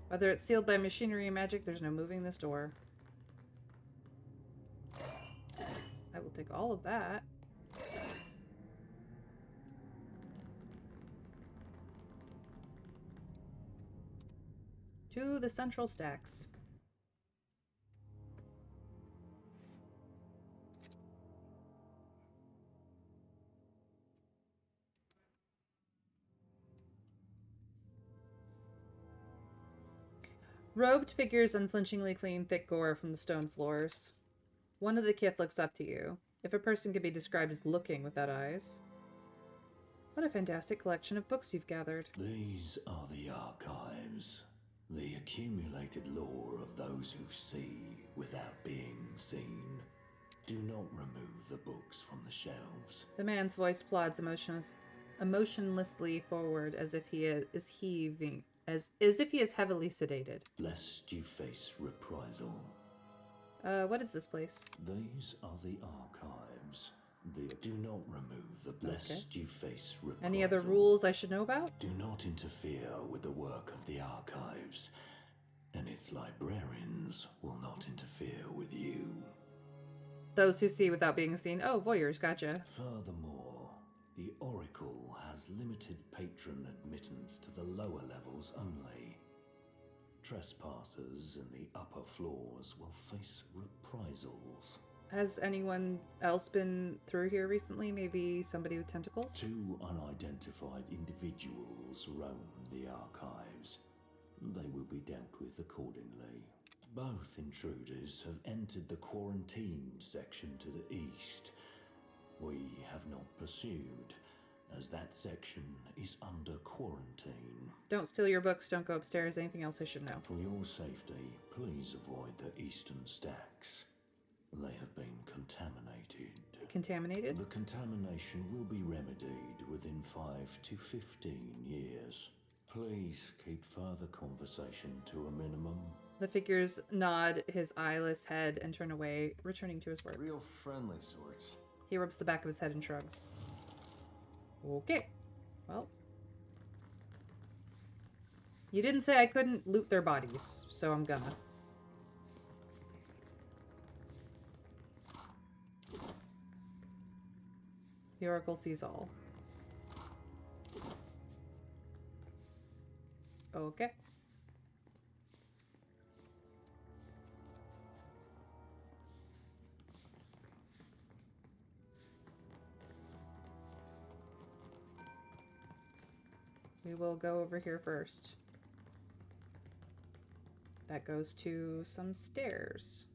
Whether it's sealed by machinery and magic, there's no moving this door. I will take all of that. To the central stacks. Robed figures unflinchingly clean thick gore from the stone floors. One of the kith looks up to you, if a person could be described as looking without eyes. What a fantastic collection of books you've gathered. These are the archives, the accumulated lore of those who see without being seen. Do not remove the books from the shelves. The man's voice plods emotionlessly forward as if he is heaving, as if he is heavily sedated. Lest you face reprisal. What is this place? These are the archives. Do not remove the lest you face reprisal. Any other rules I should know about? Do not interfere with the work of the archives, and its librarians will not interfere with you. Those who see without being seen. Oh, voyeurs, gotcha. Furthermore, the Oracle has limited patron admittance to the lower levels only. Trespassers in the upper floors will face reprisals. Has anyone else been through here recently? Maybe somebody with tentacles? 2 unidentified individuals roam the archives. They will be dealt with accordingly. Both intruders have entered the quarantined section to the east. We have not pursued, as that section is under quarantine. Don't steal your books, don't go upstairs. Anything else I should know? For your safety, please avoid the eastern stacks. They have been contaminated. Contaminated? The contamination will be remedied within 5 to 15 years. Please keep further conversation to a minimum. The figures nod his eyeless head and turn away, returning to his work. Real friendly sorts. He rubs the back of his head and shrugs. Okay. Well. You didn't say I couldn't loot their bodies, so I'm gonna. The Oracle sees all. Okay. We will go over here first. That goes to some stairs.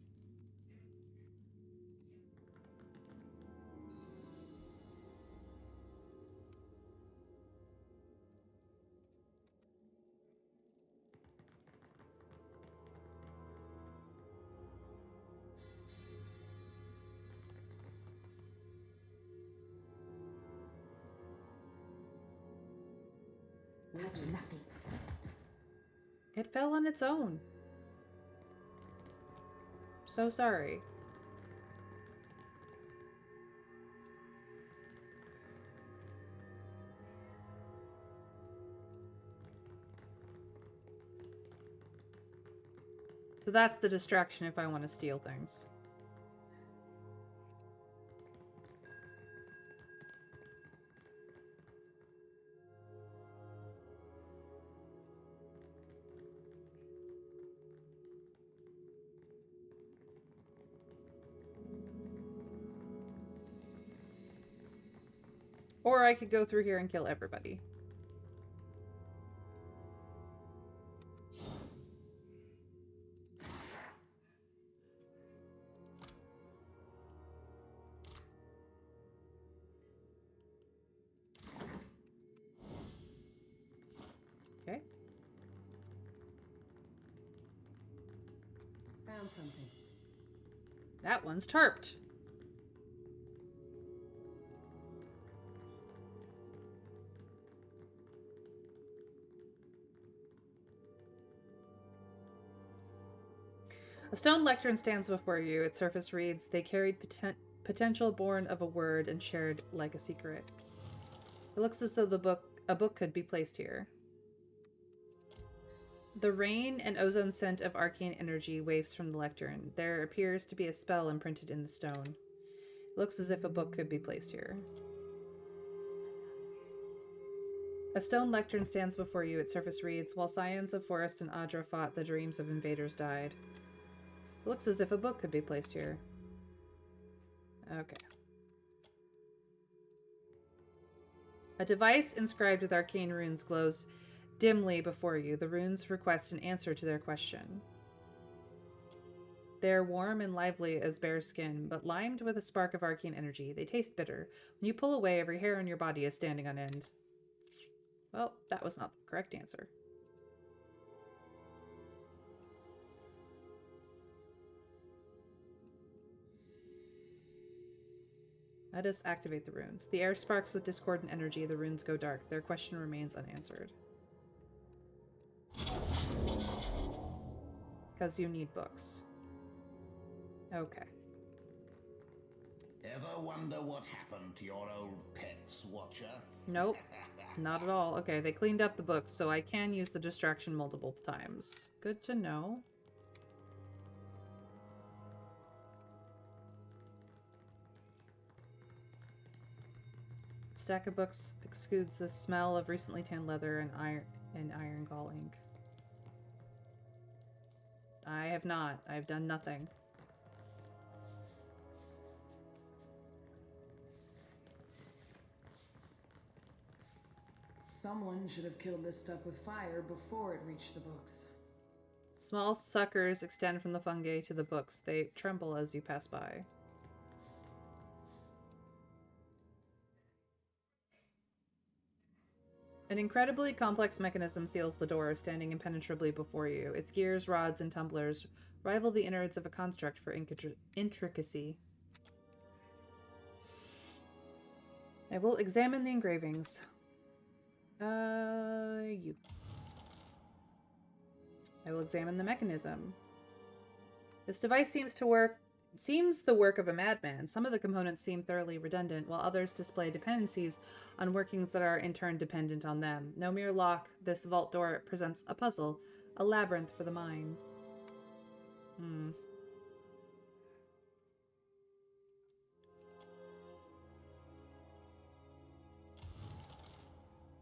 Touch nothing. It fell on its own. So sorry. So that's the distraction if I want to steal things. Or I could go through here and kill everybody. Okay. Found something. That one's tarped. A stone lectern stands before you. Its surface reads, "They carried potential born of a word and shared like a secret." It looks as though a book could be placed here. The rain and ozone scent of arcane energy wafts from the lectern. There appears to be a spell imprinted in the stone. It looks as if a book could be placed here. A stone lectern stands before you. Its surface reads, "While scions of Forest and Adra fought, the dreams of invaders died." It looks as if a book could be placed here. Okay. A device inscribed with arcane runes glows dimly before you. The runes request an answer to their question. They are warm and lively as bare skin, but limed with a spark of arcane energy. They taste bitter. When you pull away, every hair on your body is standing on end. Well, that was not the correct answer. Let us activate the runes. The air sparks with discordant energy. The runes go dark. Their question remains unanswered. Because you need books. Okay. Ever wonder what happened to your old pets, Watcher? Nope. Not at all. Okay, they cleaned up the books, so I can use the distraction multiple times. Good to know. Stack of books exudes the smell of recently tanned leather and iron gall ink. I have not. I've done nothing. Someone should have killed this stuff with fire before it reached the books. Small suckers extend from the fungi to the books. They tremble as you pass by. An incredibly complex mechanism seals the door, standing impenetrably before you. Its gears, rods, and tumblers rival the innards of a construct for intricacy. I will examine the engravings. You. I will examine the mechanism. This device seems the work of a madman. Some of the components seem thoroughly redundant, while others display dependencies on workings that are in turn dependent on them. No mere lock, this vault door presents a puzzle, a labyrinth for the mind.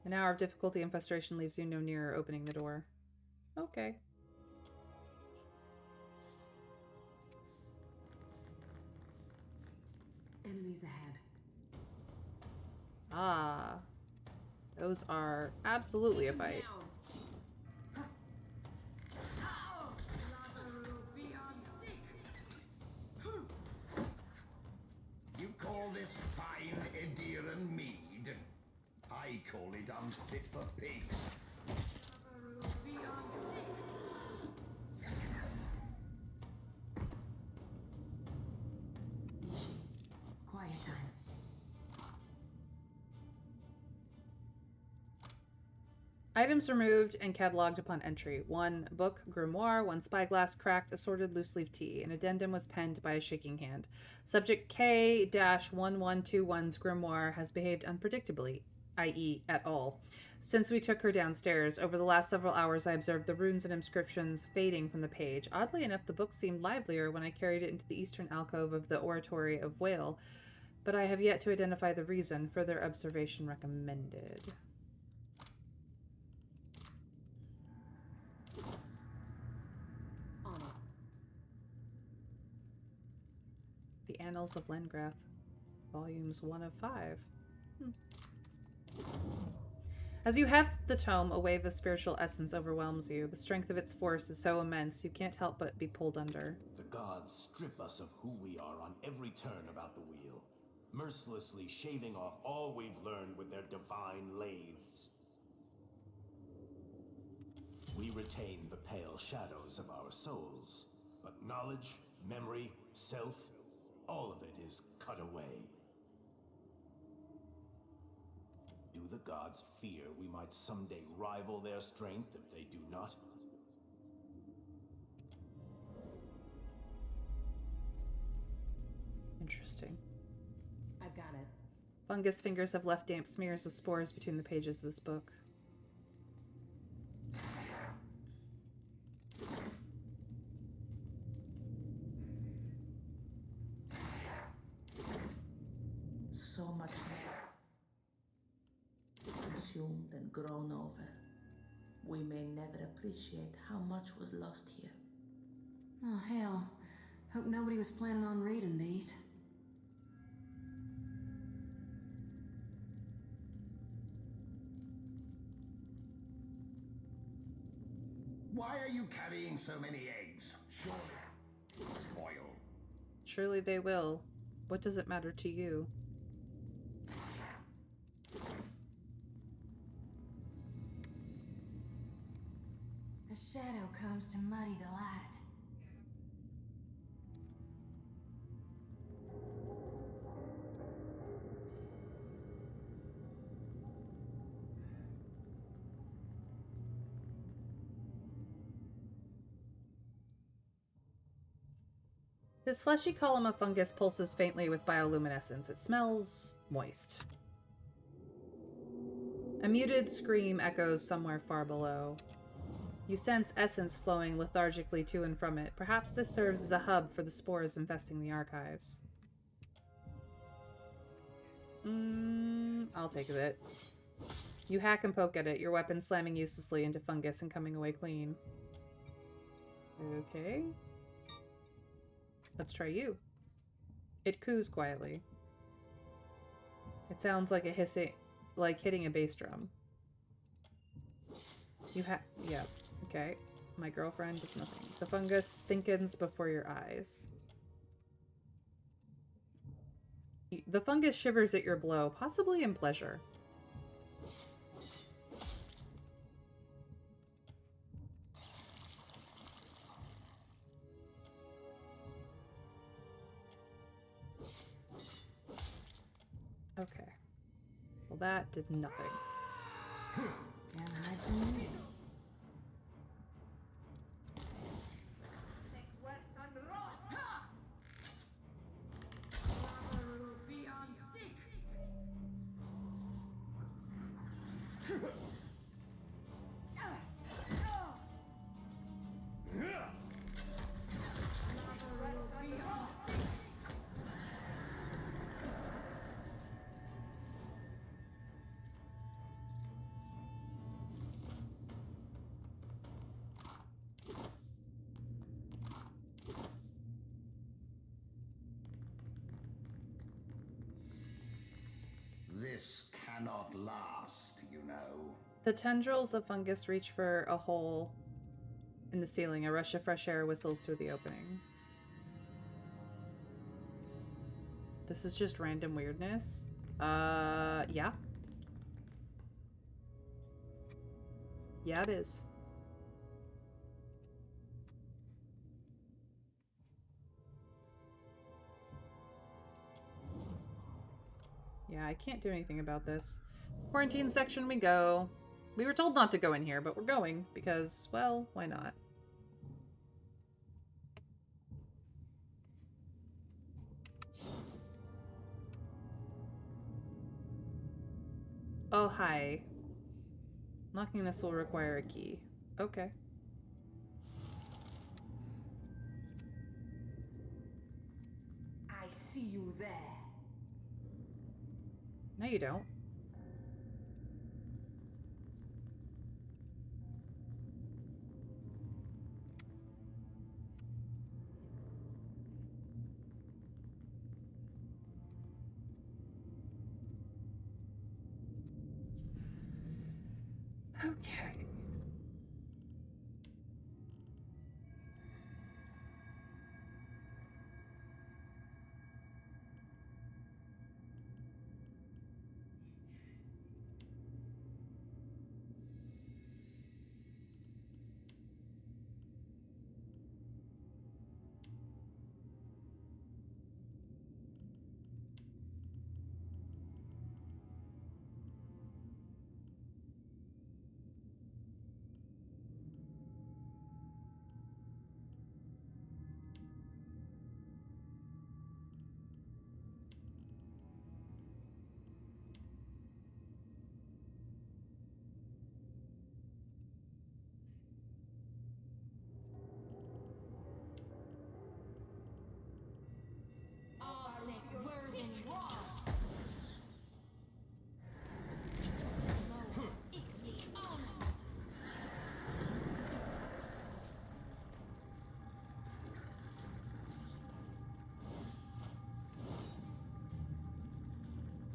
An hour of difficulty and frustration leaves you no nearer opening the door. Okay. Enemies ahead. Ah. Those are absolutely a fight. You call this fine Ediran mead? I call it unfit for pigs. Quiet time. Items removed and cataloged upon entry. 1 book, grimoire, 1 spyglass, cracked, assorted loose-leaf tea. An addendum was penned by a shaking hand. Subject K-1121's grimoire has behaved unpredictably, i.e. at all. Since we took her downstairs, over the last several hours I observed the runes and inscriptions fading from the page. Oddly enough, the book seemed livelier when I carried it into the eastern alcove of the Oratory of Whale, but I have yet to identify the reason. Further observation recommended. The Annals of Lengrath, volumes 1 of 5. As you heft the tome, a wave of spiritual essence overwhelms you. The strength of its force is so immense, you can't help but be pulled under. The gods strip us of who we are on every turn about the wheel, mercilessly shaving off all we've learned with their divine lathes. We retain the pale shadows of our souls, but knowledge, memory, self, all of it is cut away. Do the gods fear we might someday rival their strength if they do not? Interesting. I've got it. Fungus fingers have left damp smears of spores between the pages of this book. So much more. Consumed and grown over. We may never appreciate how much was lost here. Oh, hell. Hope nobody was planning on reading these. Why are you carrying so many eggs? Surely they'll spoil. Surely they will. What does it matter to you? The shadow comes to muddy the light. This fleshy column of fungus pulses faintly with bioluminescence. It smells moist. A muted scream echoes somewhere far below. You sense essence flowing lethargically to and from it. Perhaps this serves as a hub for the spores infesting the archives. I'll take it. You hack and poke at it, your weapon slamming uselessly into fungus and coming away clean. Okay. Let's try you. It coos quietly. It sounds like hitting a bass drum. Yeah, okay. My girlfriend does nothing. The fungus thinkens before your eyes. The fungus shivers at your blow, possibly in pleasure. Okay. Well, that did nothing. Can't hide from me. This cannot last, you know. The tendrils of fungus reach for a hole in the ceiling. A rush of fresh air whistles through the opening. This is just random weirdness. Yeah. Yeah, it is. Yeah, I can't do anything about this. Quarantine section we go. We were told not to go in here, but we're going because, well, why not? Oh, hi. Locking this will require a key. Okay. I see you there. No, you don't. Okay.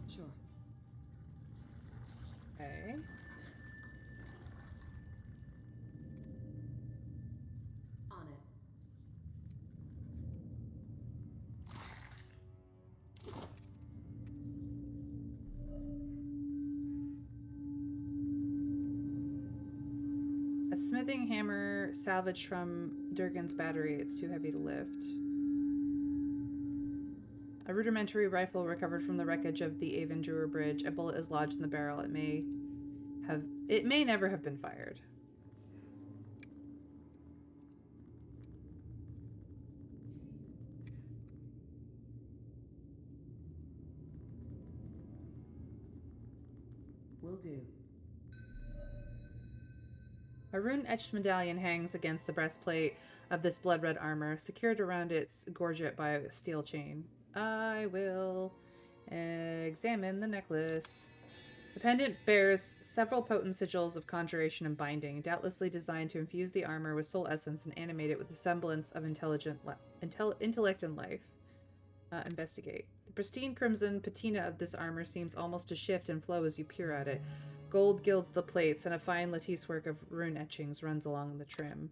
Sure. Okay. On it. A smithing hammer salvaged from Durgan's battery. It's too heavy to lift. A rudimentary rifle recovered from the wreckage of the Avondrewer Bridge. A bullet is lodged in the barrel. It may never have been fired. Will do. A rune-etched medallion hangs against the breastplate of this blood-red armor, secured around its gorget by a steel chain. I will examine the necklace. The pendant bears several potent sigils of conjuration and binding, doubtlessly designed to infuse the armor with soul essence and animate it with a semblance of intellect and life. Investigate. The pristine crimson patina of this armor seems almost to shift and flow as you peer at it. Gold gilds the plates, and a fine lattice work of rune etchings runs along the trim.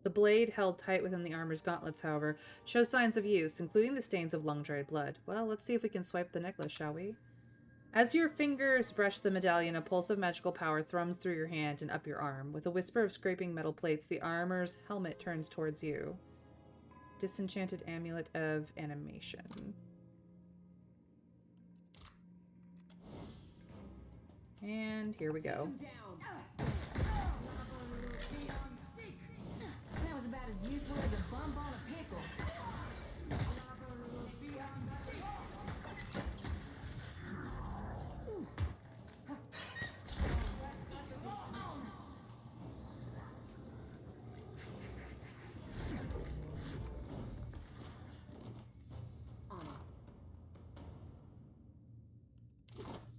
The blade, held tight within the armor's gauntlets, however, shows signs of use, including the stains of long-dried blood. Well, let's see if we can swipe the necklace, shall we? As your fingers brush the medallion, a pulse of magical power thrums through your hand and up your arm. With a whisper of scraping metal plates, the armor's helmet turns towards you. Disenchanted amulet of animation. And here we go. That was about as useful as a bump on a pickle.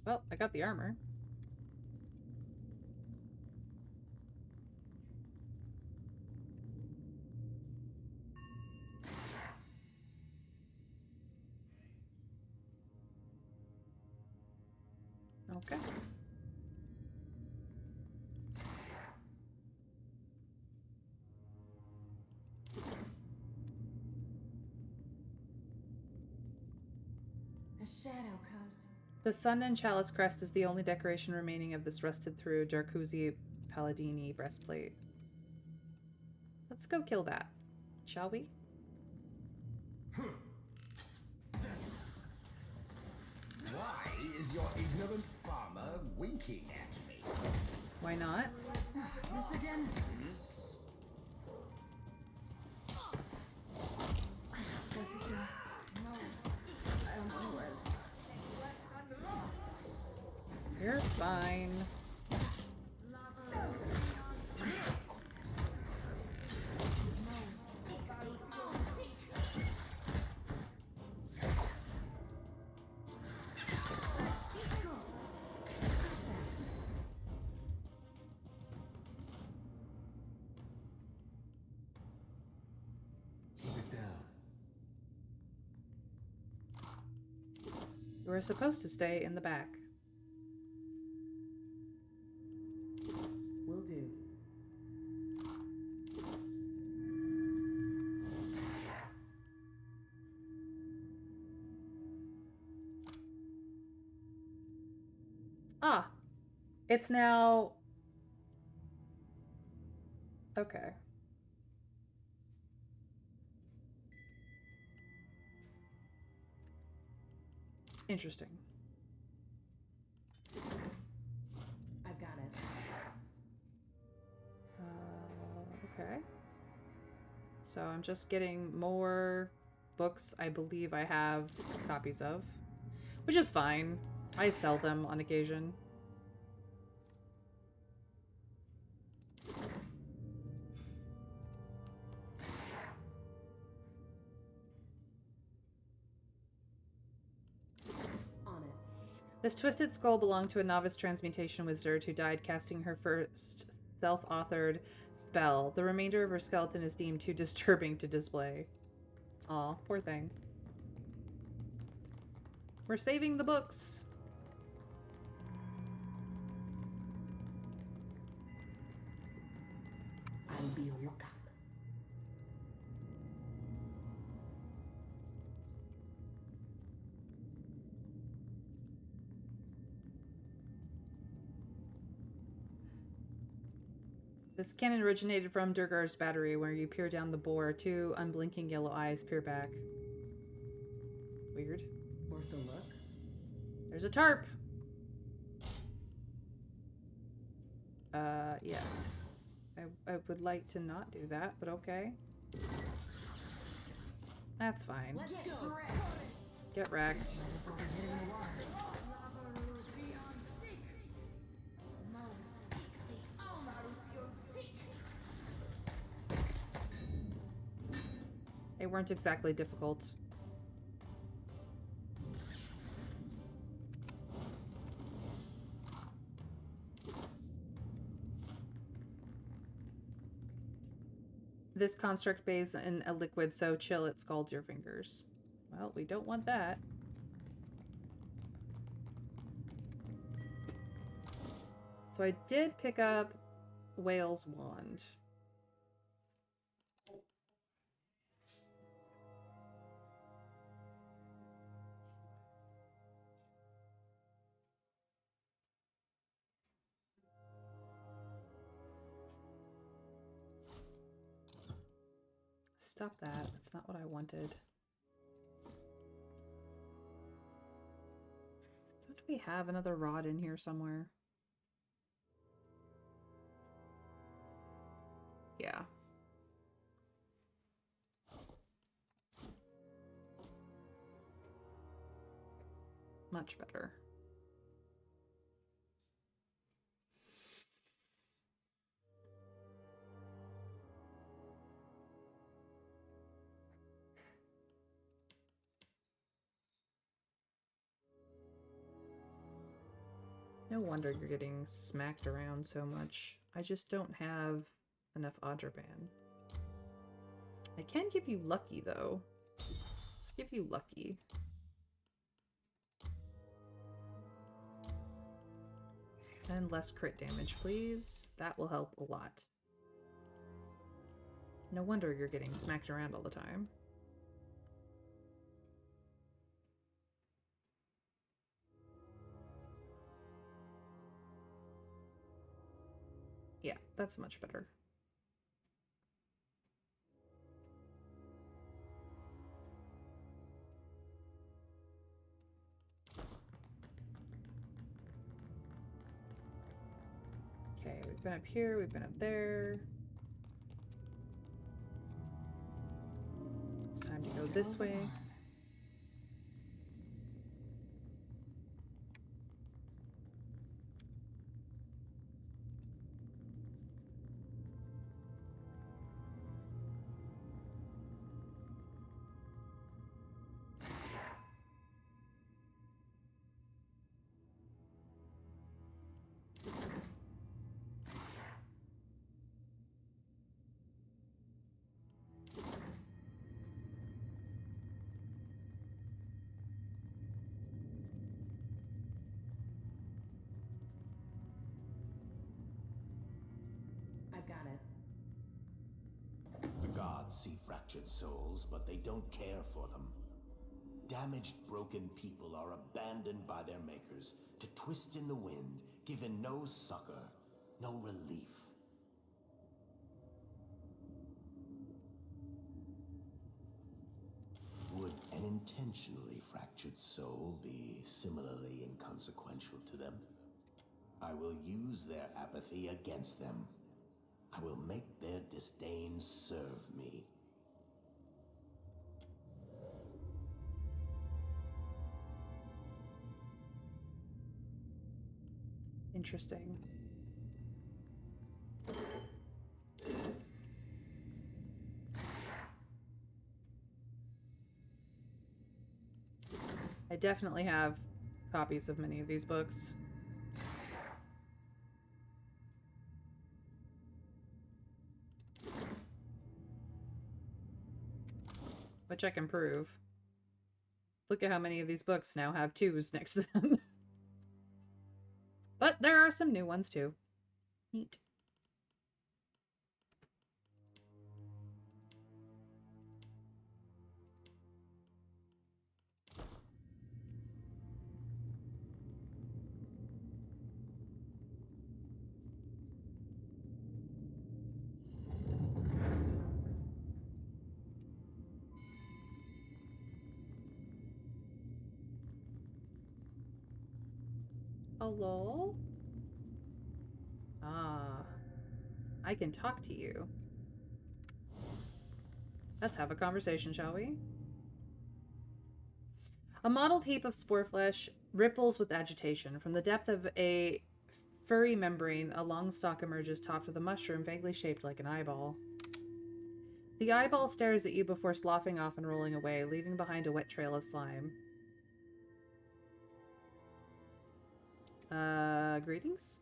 Well, I got the armor. Okay. A shadow comes. The sun and chalice crest is the only decoration remaining of this rusted-through Darkuzi Palladini breastplate. Let's go kill that, shall we? Why is your ignorant farmer winking at me? Why not? This again? You're fine. Keep it down. You were supposed to stay in the back. Will do. Ah, it's now... Okay. Interesting. I've got it. Okay. So I'm just getting more books I believe I have copies of, which is fine. I sell them on occasion. On it. This twisted skull belonged to a novice transmutation wizard who died casting her first self-authored spell. The remainder of her skeleton is deemed too disturbing to display. Aw, poor thing. We're saving the books. I'll be your lookout. This cannon originated from Durgar's battery, where you peer down the bore. Two unblinking yellow eyes peer back. Weird. Worth a look. There's a tarp! Yes. I would like to not do that, but okay. That's fine. Let's go. Get wrecked. They weren't exactly difficult. This construct bathes in a liquid so chill it scalds your fingers. Well, we don't want that. So I did pick up Whale's Wand. stop that. That's not what I wanted. Don't we have another rod in here somewhere? Yeah. Much better. No wonder you're getting smacked around so much. I just don't have enough Adraban. I can give you lucky, though. Let's give you lucky. And less crit damage, please. That will help a lot. No wonder you're getting smacked around all the time. Yeah, that's much better. Okay, we've been up here, we've been up there. It's time to go this way. I've got it. The gods see fractured souls, but they don't care for them. Damaged, broken people are abandoned by their makers to twist in the wind, given no succor, no relief. Would an intentionally fractured soul be similarly inconsequential to them? I will use their apathy against them. I will make their disdain serve me. Interesting. I definitely have copies of many of these books. Which I can prove. Look at how many of these books now have 2s next to them. But there are some new ones too. Neat. Hello? Ah. I can talk to you. Let's have a conversation, shall we? A mottled heap of spore flesh ripples with agitation. From the depth of a furry membrane, a long stalk emerges topped with a mushroom vaguely shaped like an eyeball. The eyeball stares at you before sloughing off and rolling away, leaving behind a wet trail of slime. Greetings?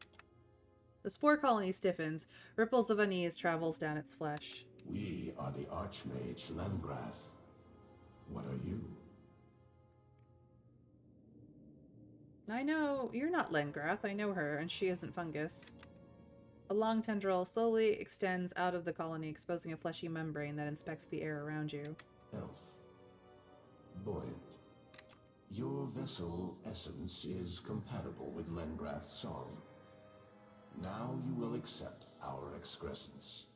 The spore colony stiffens. Ripples of unease travels down its flesh. We are the Archmage Lemgrath. What are you? I know you're not Lengrath. I know her, and she isn't fungus. A long tendril slowly extends out of the colony, exposing a fleshy membrane that inspects the air around you. Elf. Buoyant. Your vessel essence is compatible with Lengrath's song. Now you will accept our excrescence.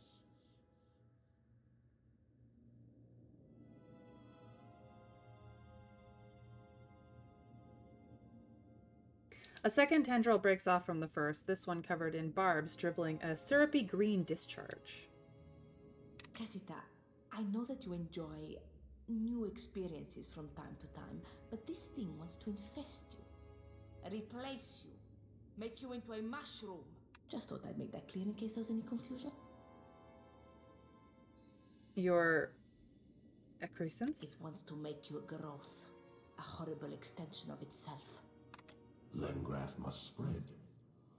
A second tendril breaks off from the first, this one covered in barbs, dribbling a syrupy green discharge. Casita, I know that you enjoy new experiences from time to time, but this thing wants to infest you, replace you, make you into a mushroom. Just thought I'd make that clear in case there was any confusion. Your excrescence? It wants to make you a growth, a horrible extension of itself. Lengrath must spread,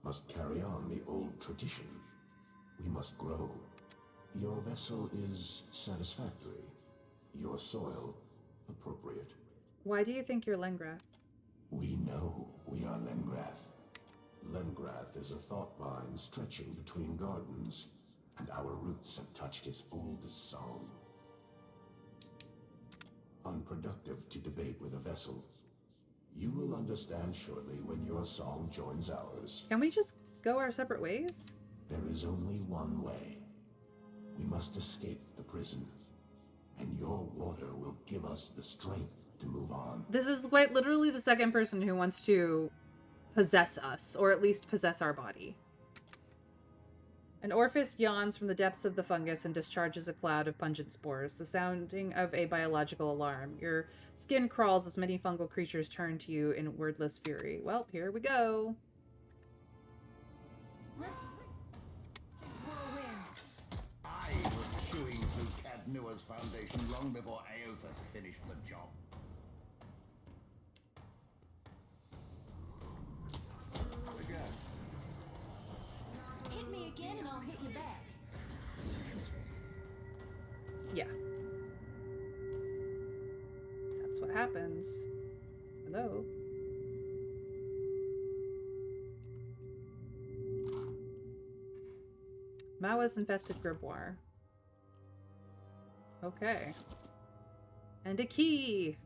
must carry on the old tradition. We must grow. Your vessel is satisfactory. Your soil, appropriate. Why do you think you're Lengrath? We know we are Lengrath. Lengrath is a thought vine stretching between gardens, and our roots have touched his oldest song. Unproductive to debate with a vessel. You will understand shortly when your song joins ours. Can we just go our separate ways? There is only one way. We must escape the prison, and your water will give us the strength to move on. This is quite literally the second person who wants to possess us, or at least possess our body. An orifice yawns from the depths of the fungus and discharges a cloud of pungent spores, the sounding of a biological alarm. Your skin crawls as many fungal creatures turn to you in wordless fury. Well, here we go. Let's whirlwind. I was chewing through Cadnua's foundation long before Aothas finished the job. Hit me again and I'll hit you back. Yeah. That's what happens. Hello? Mao's infested grimoire. Okay. And a key!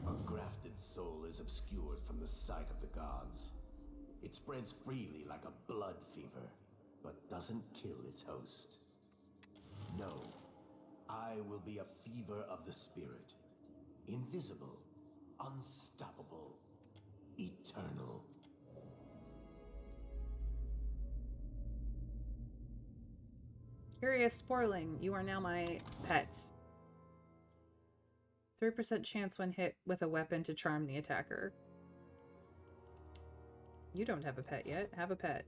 A grafted soul is obscured from the sight of the gods. It spreads freely like a blood fever, but doesn't kill its host. No, I will be a fever of the spirit. Invisible, unstoppable, eternal. Curious Sporling, you are now my pet. 3% chance when hit with a weapon to charm the attacker. You don't have a pet yet. Have a pet.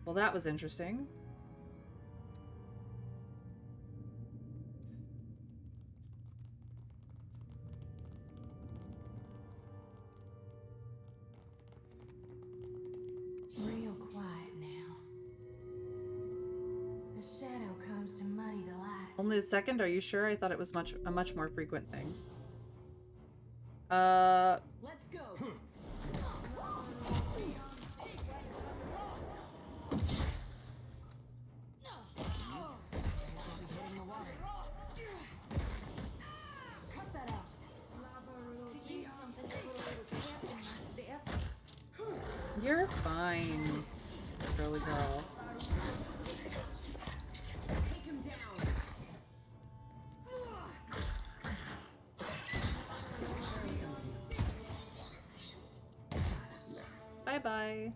Well, that was interesting. Real quiet now. The shadow comes to muddy the light. Only the second? Are you sure? I thought it was a much more frequent thing. Let's go. Cut that out. Could use something to put a little pep in my step. You're fine, girly girl. Take him down. Bye-bye.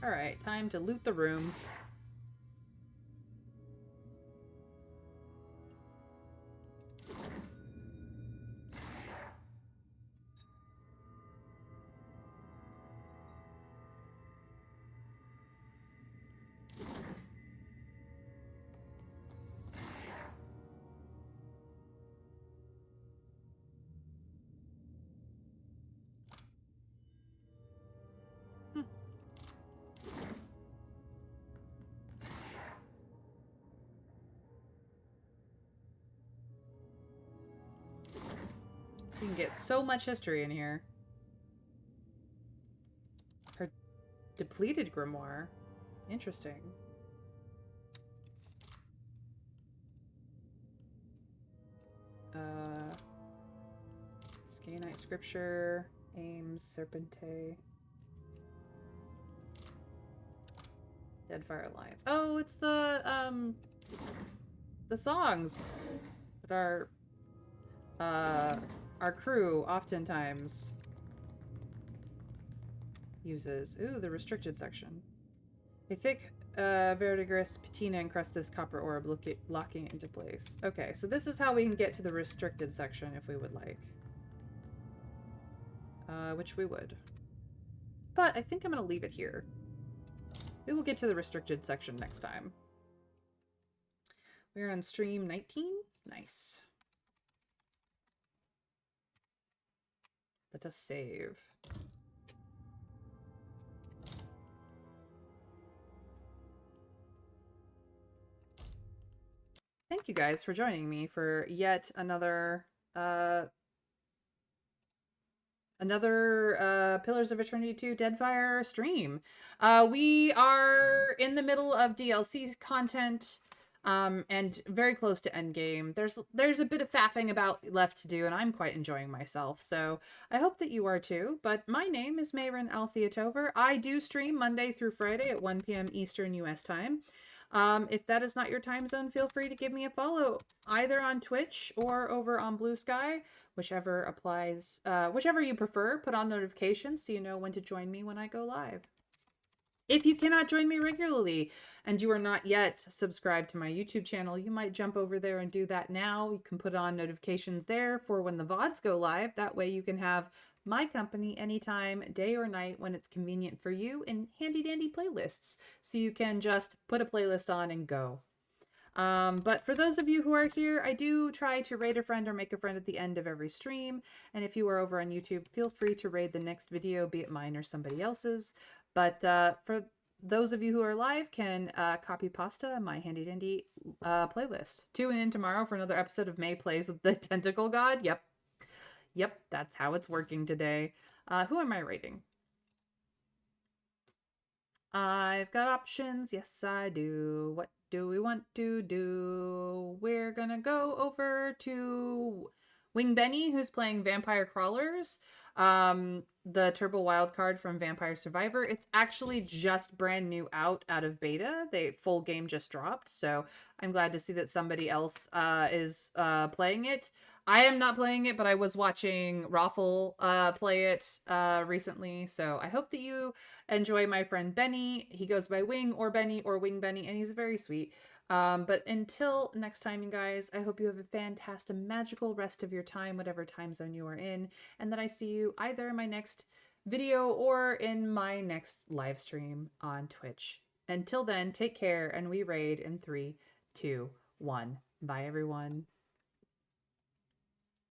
Alright, time to loot the room. You can get so much history in here. Her depleted grimoire. Interesting. Scanite Scripture, Aims, Serpente. Deadfire Alliance. Oh, it's the songs that our crew oftentimes uses. Ooh, the restricted section. A thick, verdigris patina encrusts this copper orb, locking it into place. Okay, so this is how we can get to the restricted section if we would like. Which we would. But I think I'm gonna leave it here. We will get to the restricted section next time. We're on stream 19? Nice. Let us save. Thank you guys for joining me for yet another Pillars of Eternity 2 Deadfire stream. We are in the middle of DLC content and very close to endgame. There's a bit of faffing about left to do, and I'm quite enjoying myself, so I hope that you are too. But my name is Mayrin Altheatover. I do stream Monday through Friday at 1 p.m. Eastern US time. If that is not your time zone, feel free to give me a follow either on Twitch or over on Blue Sky, whichever applies, whichever you prefer. Put on notifications so you know when to join me when I go live. If you cannot join me regularly and you are not yet subscribed to my YouTube channel, you might jump over there and do that now. You can put on notifications there for when the VODs go live. That way you can have my company anytime, day or night, when it's convenient for you, in handy dandy playlists. So you can just put a playlist on and go. But for those of you who are here, I do try to raid a friend or make a friend at the end of every stream. And if you are over on YouTube, feel free to raid the next video, be it mine or somebody else's. But for those of you who are live, can copy pasta my handy dandy playlist. Tune in tomorrow for another episode of May Plays with the Tentacle God. Yep, that's how it's working today. Who am I rating? I've got options. Yes, I do. What do we want to do? We're gonna go over to Wing Benny, who's playing Vampire Crawlers. The Turbo Wildcard from Vampire Survivor. It's actually just brand new out of beta. Full game just dropped, so I'm glad to see that somebody else is playing it. I am not playing it, but I was watching Raffle play it recently, so I hope that you enjoy my friend Benny. He goes by Wing or Benny or Wing Benny, and he's very sweet. But until next time, you guys, I hope you have a fantastic, magical rest of your time, whatever time zone you are in, and that I see you either in my next video or in my next live stream on Twitch. Until then, take care, and we raid in 3, 2, 1. Bye, everyone.